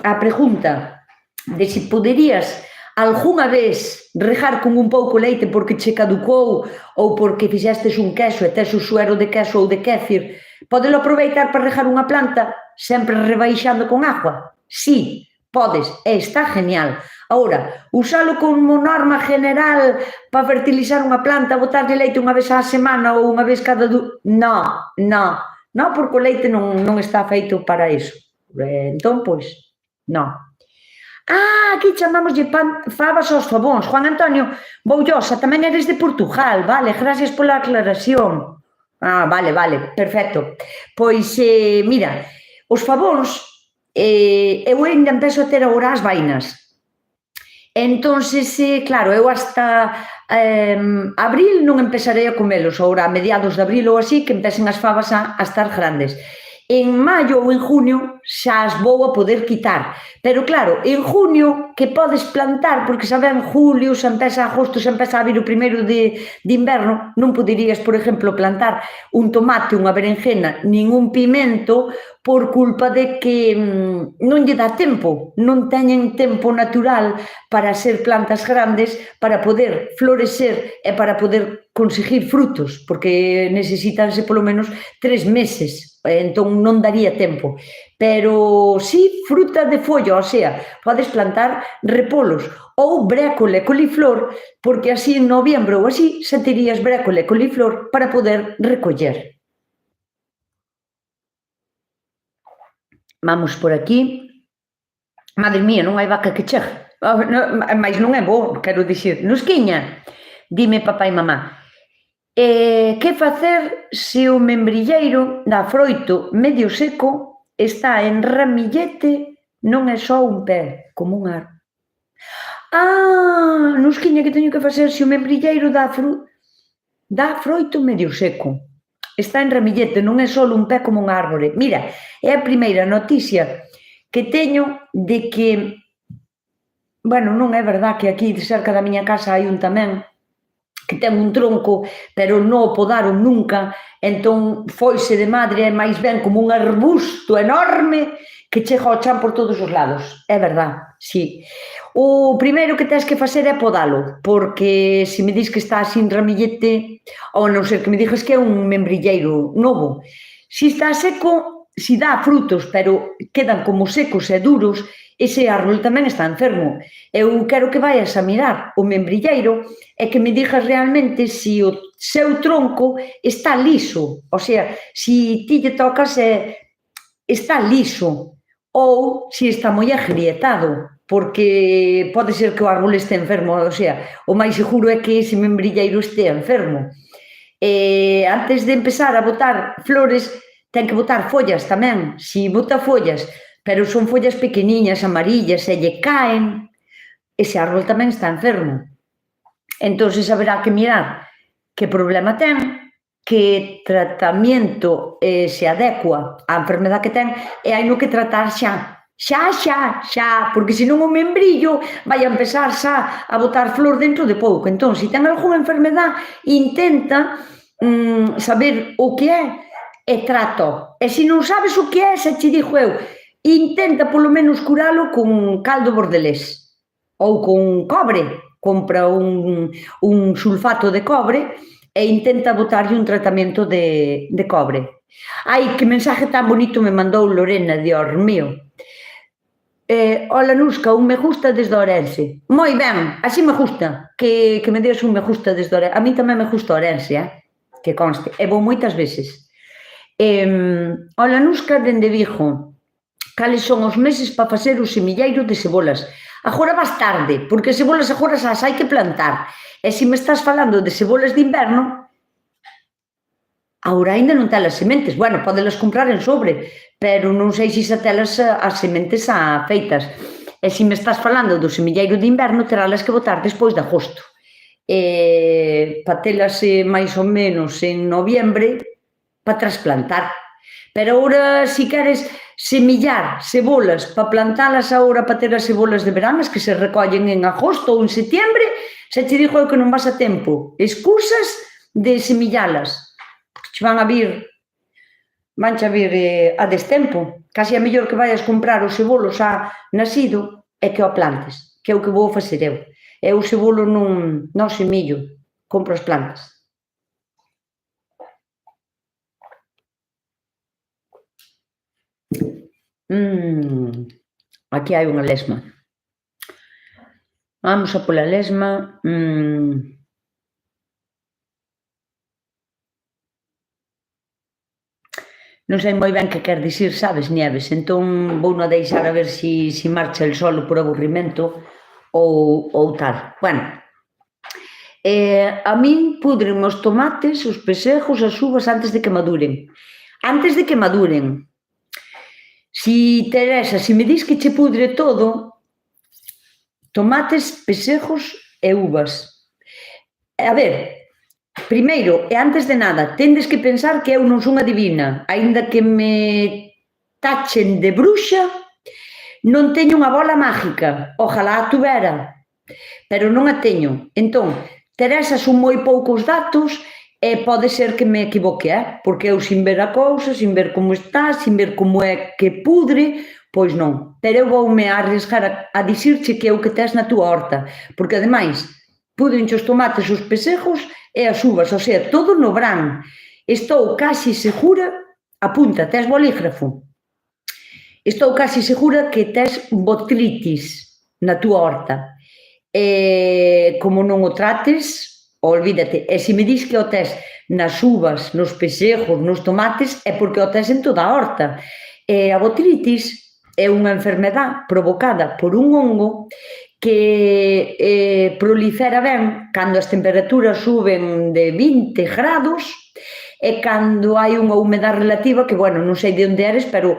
a pregunta de se poderías algunha vez regar con un pouco leite porque che caducou ou porque fixestes un queso e tes o suero de queso ou de kéfir, podelo aproveitar para regar unha planta sempre rebaixando con agua? Sí, podes, e está genial. Agora, usalo como norma general para fertilizar unha planta, botarlle leite unha vez á semana ou unha vez cada non, porque o leite non está feito para iso. Entón, pois, non. Aquí chamámoslle fabas aos fabóns. Juan Antonio Boullosa, tamén eres de Portugal, vale, gracias pola aclaración. Vale, perfecto. Pois, mira, os fabóns, eu ainda empezo a ter agora as vainas. Entonces, claro, eu hasta abril non empezarei a comelos, agora a mediados de abril ou así, que empecen as fabas a estar grandes. En maio ou en junio xa as vou a poder quitar. Pero claro, en junio que podes plantar, porque xa ven julio, xa empeza agosto, xa empeza a vir o primeiro de inverno, non poderías, por exemplo, plantar un tomate, unha berenjena, nin un pimento, por culpa de que non lle dá tempo, non teñen tempo natural para ser plantas grandes, para poder florecer e para poder conseguir frutos, porque necesitanse polo menos 3 meses, entón non daría tempo. Pero sí, fruta de folla, o sea, podes plantar repolos ou brécole, coliflor, porque así en noviembro ou así xa terías brécole, coliflor para poder recoller. Vamos por aquí. Madre mía, non hai vaca que chegue. Mais non é bo, quero dicir. Nusquiña, dime papá e mamá, que facer se o membrilleiro da froito medio seco está en ramillete, non é só un pé, como un árbore? Nusquiña, que teño que facer se o membrilleiro da froito medio seco? Está en ramillete, non é só un pé como un árbore. Mira, é a primeira noticia que teño de que, bueno, non é verdad que aquí cerca da miña casa hai un tamén que ten un tronco, pero non o podaron nunca, entón foise de madre e máis ben como un arbusto enorme que chega ao chan por todos os lados. É verdad, sí. O primeiro que tens que facer é podalo, porque se me dis que está así en ramillete, ou non ser que me digas que é un membrilleiro novo, se está seco, se dá frutos, pero quedan como secos e duros, ese árbol tamén está enfermo. Eu quero que vayas a mirar o membrilleiro e que me digas realmente se o seu tronco está liso, o sea, se ti lle tocas está liso ou se está moi agrietado, porque pode ser que o árbol este enfermo, o sea, o máis seguro é que ese membrilleiro este enfermo. Antes de empezar a botar flores, ten que botar follas tamén. Se bota follas, pero son follas pequeniñas, amarillas, e lle caen, ese árbol tamén está enfermo. Entón, haberá que mirar que problema ten, que tratamento se adecua á enfermedade que ten, e hai no que tratar xa, porque senón o membrillo vai a empezar xa a botar flor dentro de pouco. Entón, se ten algunha enfermedade, intenta saber o que é e trato. E se non sabes o que é, xa te digo eu, intenta polo menos curalo con caldo bordelés ou con cobre, compra un sulfato de cobre e intenta botarlle un tratamento de cobre. Ai, que mensaje tan bonito me mandou Lorena, Dios mío. Hola, Nusca, un me gusta desde Ourense. Moi ben, así me gusta, que me deas un me gusta desde Ourense. A mí tamén me gusta Ourense, que conste, e vou moitas veces. Hola, Nusca, dende Vigo. Cales son os meses para facer o semilleiro de cebolas? Agora vas tarde, porque as cebolas agora xa as hai que plantar. E se me estás falando de cebolas de inverno, agora aínda non telas sementes. Bueno, podelas comprar en sobre, pero non sei se xa telas as sementes feitas. E se me estás falando do semilleiro de inverno, terálas que botar despois de agosto. Para telas máis ou menos en noviembre para trasplantar. Pero agora, se queres semillar cebolas para plantalas agora para ter as cebolas de verán, as que se recollen en agosto ou en setiembre, xa te digo eu que non vas a tempo. Excusas de semillalas. Che van a vir a destempo. Casi é mellor que vayas comprar o cebolo xa nacido e que o plantes, que é o que vou facer eu. Eu o cebolo non semillo, compro as plantas. Aquí hai unha lesma. Vamos a pola lesma. Non sei moi ben que quer dicir, sabes, Nieves, entón vou non deixar a ver se marcha el solo por aburrimento ou tal. Bueno, a min pudren os tomates, os pesejos, as uvas antes de que maduren. Antes de que maduren. Si, Teresa, se me dis que che pudre todo, tomates, pesejos e uvas. A ver, primeiro, e antes de nada, tendes que pensar que eu non son adivina, aínda que me tachen de bruxa, non teño unha bola mágica, ojalá a tuvera, pero non a teño. Entón, Teresa, son moi poucos datos e pode ser que me equivoque, porque eu sin ver a cousa, sin ver como está, sin ver como é que pudre, pois non. Pero eu voume arriscar a dicirche que é o que tes na túa horta, porque ademais, pudrenche os tomates, os pesejos e as uvas, o sea, todo no verán. Estou casi segura, apunta, tes bolígrafo, estou casi segura que tes botritis na túa horta. Como non o trates, olvídate. E se me dis que o tes nas uvas, nos pesejos, nos tomates, é porque o tes en toda a horta. A botritis é unha enfermedad provocada por un hongo que prolifera ben cando as temperaturas suben de 20 grados e cando hai unha humedade relativa que, bueno, non sei de onde eres, pero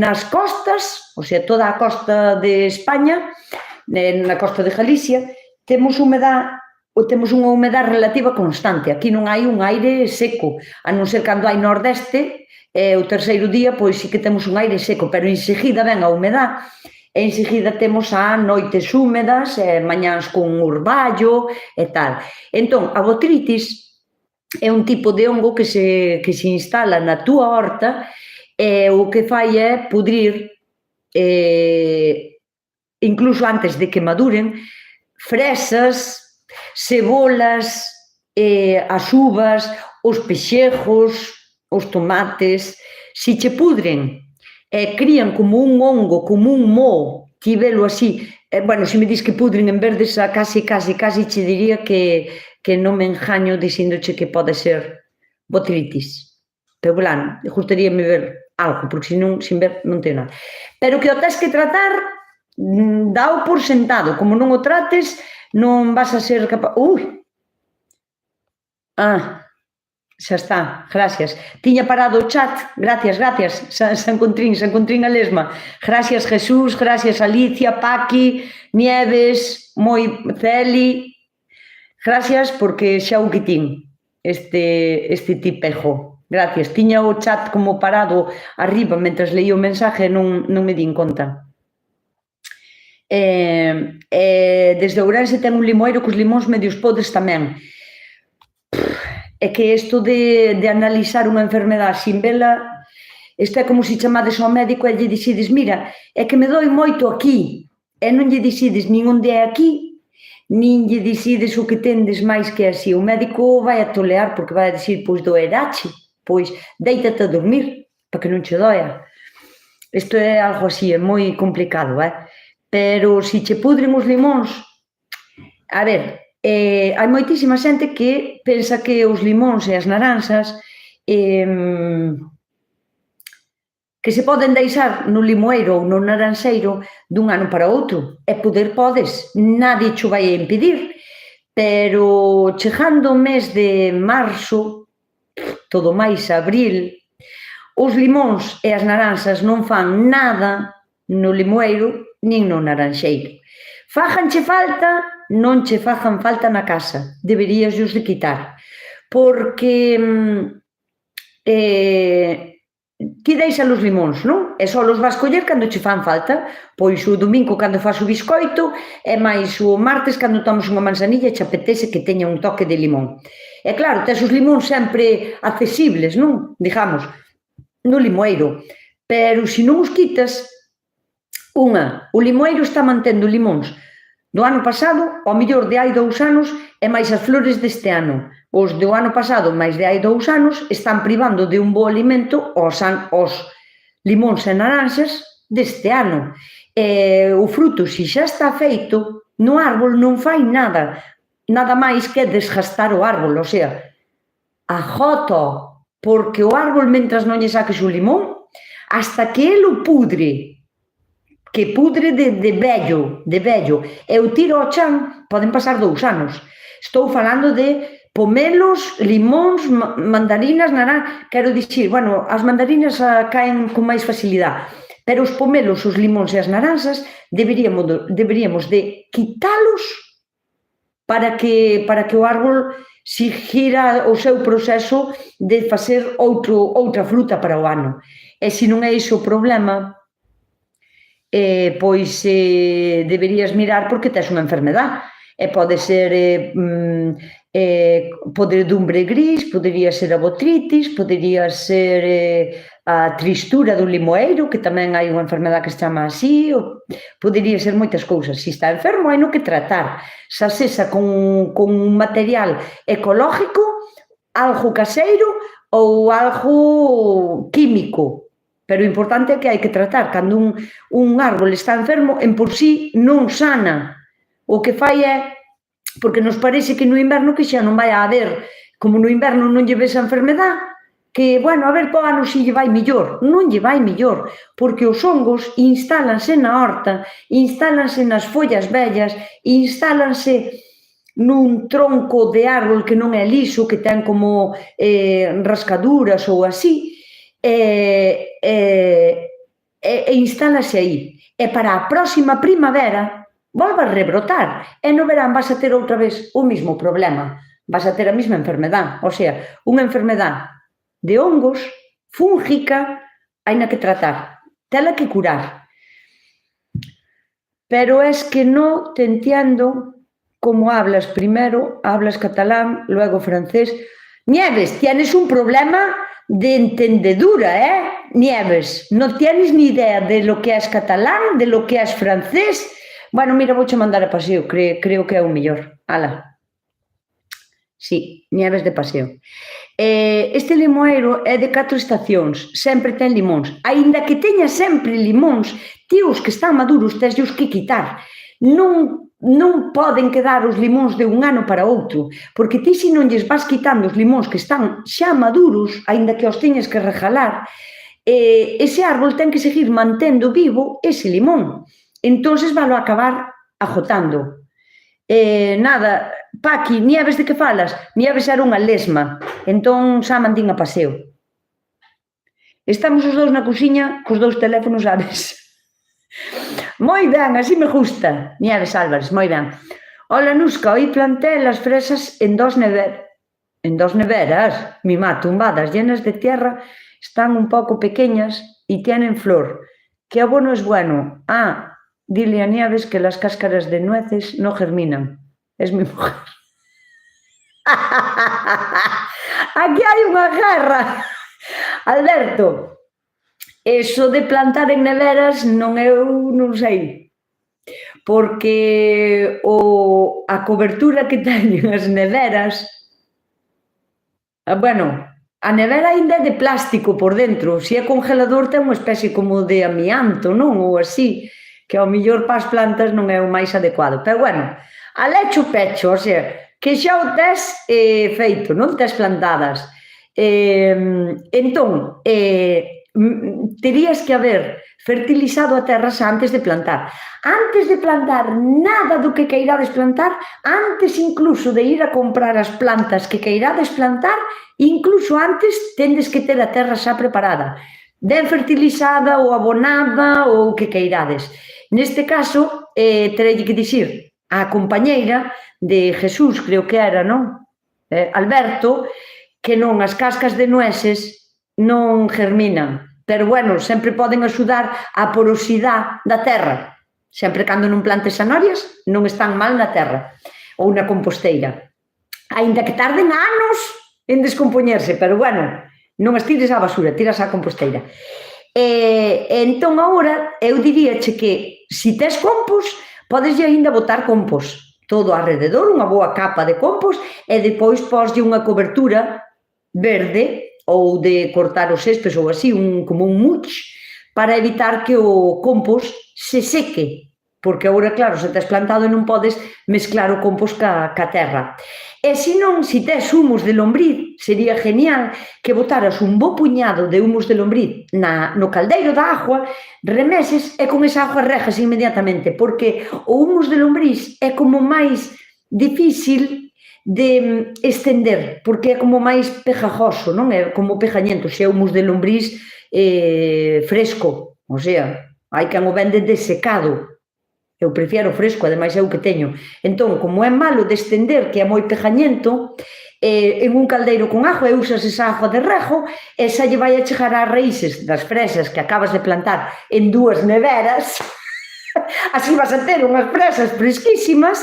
nas costas, o sea, toda a costa de España, na costa de Galicia, temos unha humedade relativa constante. Aquí non hai un aire seco, a non ser cando hai nordeste, o terceiro día, pois sí que temos un aire seco, pero enseguida ven a humedade, e enseguida temos a noites húmedas, mañáns con orballo e tal. Entón, a botritis é un tipo de hongo que se instala na túa horta e o que fai é pudrir, incluso antes de que maduren, fresas, cebolas, as uvas, os pexejos, os tomates. Se che pudren e crían como un hongo, como un moho, ti velo así, bueno, se me dis que pudren en verdes, casi che diría que non me engaño dicíndoche que pode ser botritis. Pero, claro, gustaríame ver algo, porque senón, sin ver, non teño nada. Pero que o tes que tratar, dao por sentado. Como non o trates, non vas a ser capaz... Xa está, gracias. Tiña parado o chat, gracias, San Contrín a lesma. Gracias, Jesús, gracias, Alicia, Paqui, Nieves, Celi. Gracias, porque xa o quitín este tipejo. Gracias. Tiña o chat como parado arriba, mentres leía o mensaje, non me din conta. Desde Ourense ten un limoeiro cos limóns medios podres tamén. É que isto de analizar unha enfermedade sin vela, isto é como se chamades ao médico e lle dicides, mira, é que me doi moito aquí, e non lle dicides nin onde é aquí, nin lle dicides o que tendes máis que así. O médico vai a tolear porque vai a dicir, pois doerache, pois déitate a dormir, para que non che doia. Isto é algo así, é moi complicado, pero se che pudren os limóns, a ver, hai moitísima xente que pensa que os limóns e as naranxas que se poden deixar no limoeiro ou no naranxeiro dun ano para outro. E poder podes, nadie cho vai a impedir, pero chegando o mes de marzo, todo máis abril, os limóns e as naranxas non fan nada no limoeiro nin no naranxeiro. Fájanche falta, non che fajan falta na casa, deberías os de quitar, porque ti deixa os limóns, non? E só os vas coller cando che fan falta, pois o domingo cando faz o biscoito e máis o martes cando tomas unha manzanilla e che apetece que teña un toque de limón. E claro, tes os limóns sempre accesibles, non? Digamos, no limoeiro, pero se non os quitas, o limoeiro está mantendo limóns do ano pasado, ao mellor de hai 2 anos, e máis as flores deste ano. Os do ano pasado, máis de hai 2 anos, están privando de un bo alimento os limóns e naranxas deste ano. O fruto, se xa está feito, no árbol non fai nada máis que desgastar o árbol, o sea, ajota, porque o árbol, mentras non lle saques o limón, hasta que el o pudre, que pudre de vello, e o tiro ao chan, poden pasar 2 anos. Estou falando de pomelos, limóns, mandarinas, naranxas, quero dicir, bueno, as mandarinas caen con máis facilidade, pero os pomelos, os limóns e as naranxas deberíamos de quitalos para que o árbol sigira o seu proceso de facer outra fruta para o ano. E se non é iso o problema, pois deberías mirar porque tes unha enfermedade. E pode ser podredumbre gris, podería ser a botritis, podería ser a tristura do limoeiro, que tamén hai unha enfermedade que se chama así, podería ser moitas cousas. Se está enfermo, hai no que tratar. Xa sexa con un material ecológico, algo caseiro ou algo químico. Pero o importante é que hai que tratar. Cando un árbol está enfermo, en por sí non sana. O que fai é, porque nos parece que no inverno que xa non vai a haber, como no inverno non lle ves a enfermedade, que, bueno, a ver, po ano si lle vai millor. Non lle vai millor, porque os hongos instálanse na horta, instálanse nas follas vellas, instálanse nun tronco de árbol que non é liso, que ten como rascaduras ou así, e instálase aí. E para a próxima primavera volve a rebrotar. E no verán vas a ter outra vez o mismo problema. Vas a ter a mesma enfermedade. O sea, unha enfermedade de hongos, fúngica, haina que tratar. Tela que curar. Pero es que no te entiendo cómo hablas. Primero hablas catalán, luego francés. Nieves, tienes un problema de entendedura, Nieves. No tienes ni idea de lo que es catalán, de lo que es francés. Bueno, mira, vouche mandar a paseo, creo que é o mellor. Ala. Sí, Nieves de paseo. Este limoeiro é de 4 estacións, sempre ten limóns. Aínda que teña sempre limóns, tíos que están maduros, teslos que quitar. Non poden quedar os limóns de un ano para outro, porque ti se non lles vas quitando os limóns que están xa maduros, aínda que os teñes que rejalar, ese árbol ten que seguir mantendo vivo ese limón. Entonces valo a acabar ajotando. Nada, Paqui, Nieves, de que falas? Nieves era unha lesma, entón xa mandín a paseo. Estamos os dous na cociña cos 2 teléfonos á vez. Moi ben, así me gusta, Nieves Álvarez, moi ben. Hola, Nusca, hoy planté las fresas en 2 neveras, mima, tumbadas, llenas de tierra, están un poco pequeñas y tienen flor. ¿Qué abono es bueno? Dile a Nieves que las cáscaras de nueces no germinan. Es mi mujer. Aquí hai unha guerra. Alberto, eso de plantar en neveras non sei. Porque a cobertura que teñen as neveras, bueno, a nevera ainda é de plástico por dentro, se é congelador ten unha especie como de amianto, non? Ou así, que ao mellor para as plantas non é o máis adecuado. Pero bueno, a lecho pecho, o sea, que xa o tes feito, non tes plantadas. Entón, terías que haber fertilizado a terra xa antes de plantar. Antes de plantar nada do que queirades plantar, antes incluso de ir a comprar as plantas que queirades plantar, incluso antes tendes que ter a terra xa preparada, ben fertilizada ou abonada ou o que queirades. Neste caso, terei que dicir a compañeira de Jesús, creo que era, non? Alberto, que non, as cascas de nueces non germinan, pero, bueno, sempre poden axudar a porosidade da terra. Sempre cando non plantes zanorias, non están mal na terra ou na composteira. Aínda que tarden anos en descompoñerse, pero, bueno, non as tires á basura, tiras á composteira. Entón, agora, eu diríache que, se tes compost, podes aínda botar compost todo alrededor, unha boa capa de compost, e depois poslle unha cobertura verde ou de cortar os céspedes ou así, como un mulch, para evitar que o compost se seque, porque agora, claro, se tes plantado non podes mezclar o compost ca terra. E se non, se tes humus de lombriz, sería genial que botaras un bo puñado de humus de lombriz no caldeiro da agua, remeses e con esa agua regas inmediatamente, porque o humus de lombriz é como máis difícil de estender, porque é como máis pegajoso, non é como pegañento, se é humus de lombriz fresco, o sea, hai quen o vende desecado. Eu prefiero fresco, ademais é o que teño. Entón, como é malo de estender, que é moi pegañento, en un caldeiro con agua, e usas esa agua de rego, esa lle vai a chegar ás raíces das fresas que acabas de plantar en 2 neveras, así vas a ter unhas fresas fresquísimas,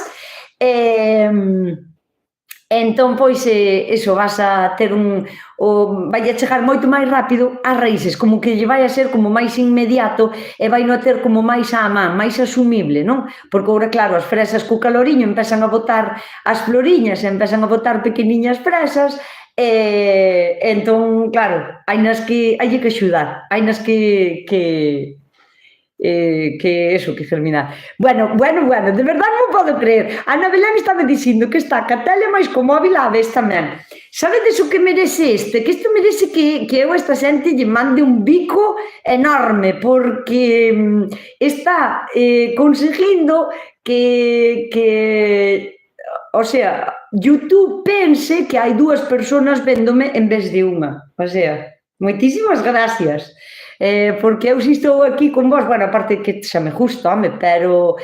entón, pois, eso, vas a ter vai a chegar moito máis rápido ás raíces, como que lle vai a ser como máis inmediato e vai non a ter como máis á man, máis asumible, non? Porque agora, claro, as fresas co caloriño empezan a botar as floriñas, empezan a botar pequeniñas fresas, entón, claro, hai que axudar, hai que germinar. Bueno, de verdade non podo creer. Ana Belén estaba dicindo que está ca tele máis co móvil á vez tamén. Sabedes o que merece este? Que isto merece que eu a esta xente lle mande un bico enorme, porque está conseguindo que o sea, YouTube pense que hai 2 persoas véndome en vez de unha. O sea, moitísimas gracias. Porque eu si estou aquí con vos, bueno, aparte que xa me gusta, home, pero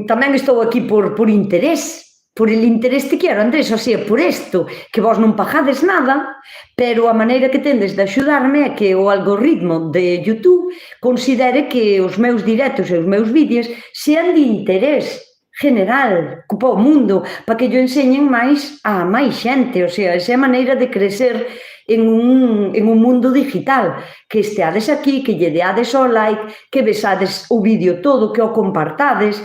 tamén estou aquí por interés, por el interés que quero, Andrés, o sea, por isto, que vos non pagades nada, pero a maneira que tendes de axudarme é que o algoritmo de YouTube considere que os meus directos e os meus vídeos sean de interés general, para o mundo, para que yo enseñen máis a máis xente, o sea, esa é a maneira de crecer en un mundo digital, que esteades aquí, que lle deades o like, que besades o vídeo todo, que o compartades,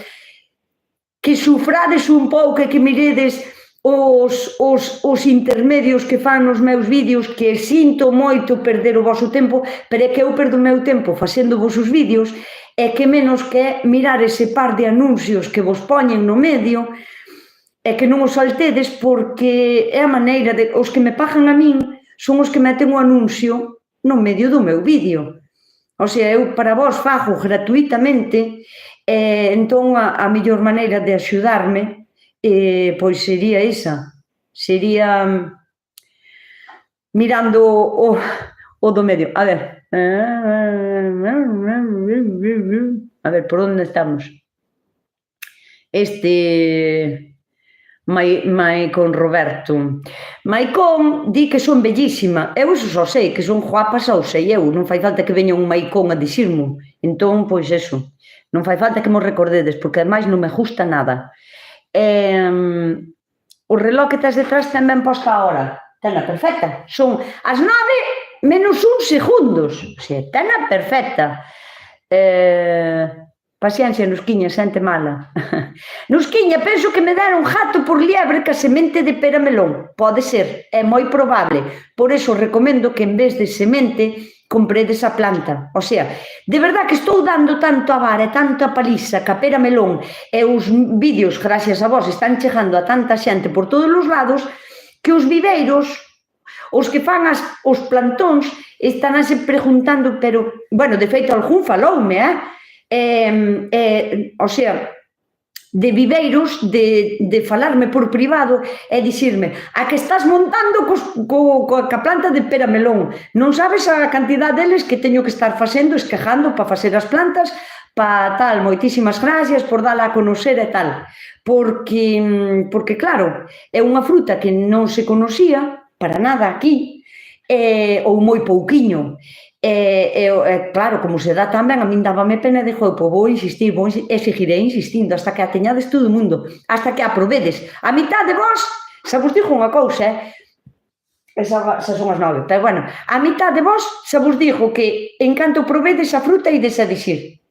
que sufrades un pouco e que miredes os intermedios que fan nos meus vídeos, que sinto moito perder o vosso tempo, pero é que eu perdo o meu tempo facendo vos os vídeos, e que menos que é mirar ese par de anuncios que vos poñen no medio, e que non os saltedes, porque é a maneira de... Os que me pagan a min son os que meten o anuncio no medio do meu vídeo. O sea, eu para vos fago gratuitamente, entón a mellor maneira de axudarme pois sería esa. Sería mirando o do medio. A ver, por onde estamos? Maicon Roberto. Maicon di que son bellísima. Eu só sei que son guapa, xa o sei eu. Non fai falta que veña un Maicon a dicirmo. Entón, pois eso. Non fai falta que mo recordedes, porque ademais non me gusta nada. O reloj que tes detrás ten ben posta a hora. Tena perfecta. Son as 9 menos 1 segundos. O sea, tena perfecta. Paciencia, Nusquiña, xente mala. Nusquiña, penso que me deron gato por liebre ca semente de pera melón. Pode ser, é moi probable. Por eso recomendo que en vez de semente compredes a planta. O sea, de verdad que estou dando tanto a vara e tanto a paliza ca pera melón e os vídeos, gracias a vos, están chegando a tanta xente por todos os lados que os viveiros, os que fan os plantóns, están se preguntando, pero, bueno, de feito, algún faloume, o sea, de viveiros, de falarme por privado e dicirme a que estás montando ca planta de pera melón, non sabes a cantidad deles que teño que estar facendo, esquejando para facer as plantas, para tal, moitísimas gracias por dala a conocer e tal, porque claro, é unha fruta que non se conocía para nada aquí, ou moi pouquiño. Claro, como se dá tamén, a min dábame pena e dixo, vou insistir, e seguiré insistindo hasta que a teñades todo o mundo, hasta que a probedes. A mitad de vos, xa vos dixo unha cousa, xa son as 9, pero bueno, a mitad de vos xa vos dixo que en canto probedes a fruta ides a dicir,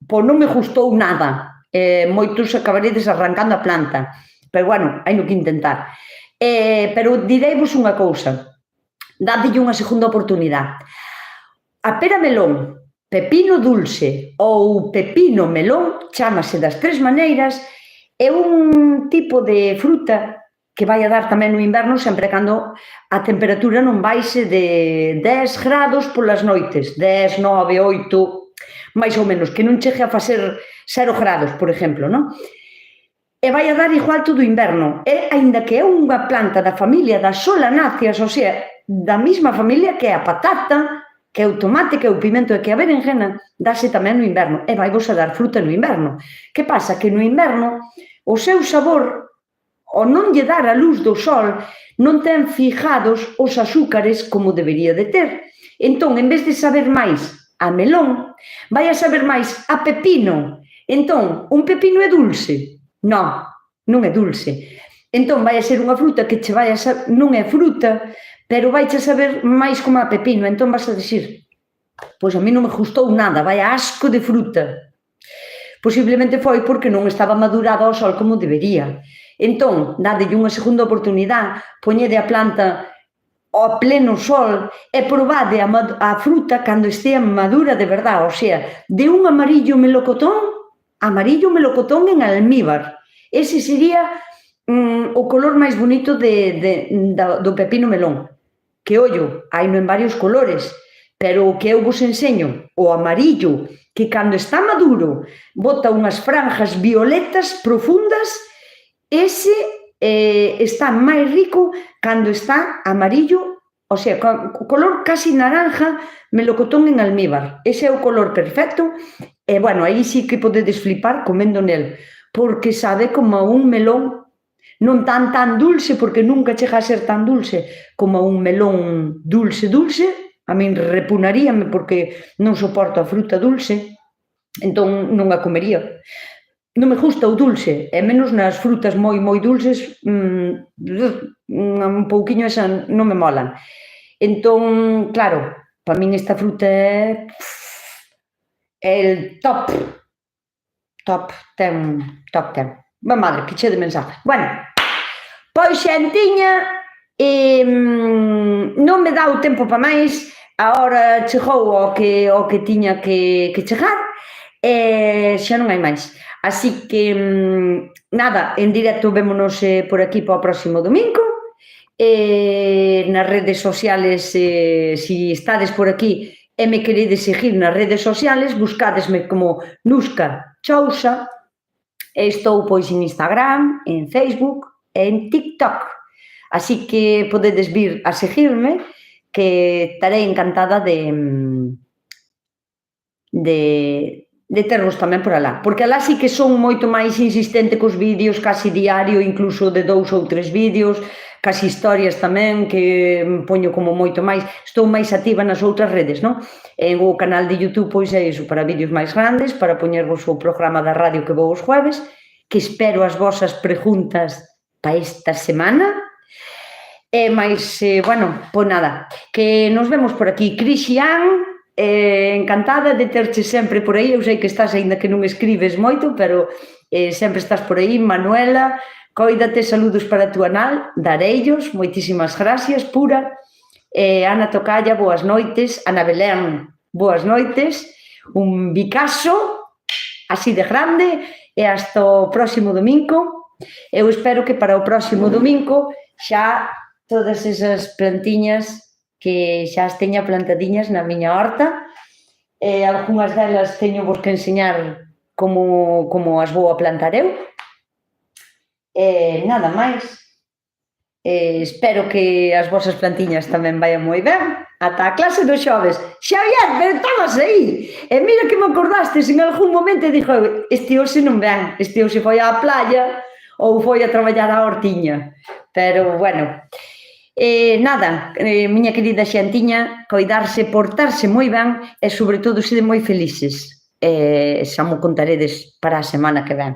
pois non me gustou nada, moitos acabaredes arrancando a planta, pero bueno, hai no que intentar. Pero direivos unha cousa, dadelle unha segunda oportunidade. A pera melón, pepino dulce ou pepino melón, chámase das tres maneiras, é un tipo de fruta que vai a dar tamén no inverno sempre cando a temperatura non baixe de 10 grados polas noites, 10, 9, 8, máis ou menos, que non chegue a facer 0 grados, por exemplo, non? E vai a dar igual todo o inverno. E, aínda que é unha planta da familia das solanáceas, ou sea, da mesma familia que a patata, que é o tomate, que é o pimento e que a berenjena, dáse tamén no inverno. E vai vos a dar fruta no inverno. Que pasa? Que no inverno o seu sabor, ao non lle dar a luz do sol, non ten fijados os azúcares como debería de ter. Entón, en vez de saber máis a melón, vai a saber máis a pepino. Entón, un pepino é dulce? Non, non é dulce. Entón, vai a ser unha fruta que che vai a saber, non é fruta, pero vai a saber máis como a pepino. Entón vas a dicir, pois a mí non me gustou nada, vai a asco de fruta. Posiblemente foi porque non estaba madurada ao sol como debería. Entón, dadelle unha segunda oportunidade, poñede a planta ao pleno sol e probade a fruta cando estea madura de verdade, o sea, de un amarillo melocotón en almíbar. Ese sería o color máis bonito do pepino melón. Que, ollo, hai en varios colores, pero o que eu vos enseño, o amarillo, que cando está maduro bota unhas franjas violetas profundas, ese está máis rico cando está amarillo, o sea, co color casi naranja, melocotón en almíbar. Ese é o color perfecto, e, bueno, aí sí que podedes flipar comendo nel, porque sabe como un melón, non tan dulce, porque nunca chega a ser tan dulce como un melón dulce, a min repunaríame porque non soporto a fruta dulce, entón non a comería. Non me gusta o dulce, e menos nas frutas moi dulces, un pouquiño esa non me molan. Entón, claro, para min esta fruta é el top 10. Ma madre, que che de mensaje. Bueno, pois xentiña, non me dá o tempo para máis, a hora chegou ao que tiña que chegar, e xa non hai máis. Así que, nada, en directo vémonos por aquí para o próximo domingo, nas redes sociales, se estades por aquí e me queredes seguir nas redes sociales, buscadesme como Nusca Chousa, e estou pois en Instagram, en Facebook e en TikTok. Así que podedes vir a seguirme, que estarei encantada de tervos tamén por alá. Porque alá sí que son moito máis insistente cos vídeos, casi diario, incluso de 2 ou 3 vídeos, casi historias tamén, que poño como moito máis. Estou máis activa nas outras redes, non? En o canal de YouTube, pois é iso, para vídeos máis grandes, para poñervos o programa da radio que vou os jueves, que espero as vosas preguntas para esta semana. E máis, bueno, pois nada, que nos vemos por aquí. Cristian, Encantada de terche sempre por aí. Eu sei que estás, aínda que non escribes moito, pero sempre estás por aí. Manuela, coídate, saludos para tu anal, dareillos, moitísimas gracias, Pura. Ana Tocalla, boas noites. Ana Belén, boas noites. Un bicaso, así de grande, e hasta o próximo domingo. Eu espero que para o próximo domingo xa todas esas plantiñas que xa as teña plantadiñas na miña horta, algunhas delas teño vos que enseñar como as vou a plantar eu. Nada máis. Espero que as vosas plantiñas tamén vayan moi ben. Ata a clase do xoves. Xavier, pero estabas aí. E mira que me acordastes en algún momento e dixo, este hoxe non ven, este hoxe foi á playa ou foi a traballar á hortiña. Pero, bueno, nada, miña querida xantiña, coidarse, portarse moi ben e, sobre todo, sede moi felices. Xa mo contaredes para a semana que ven.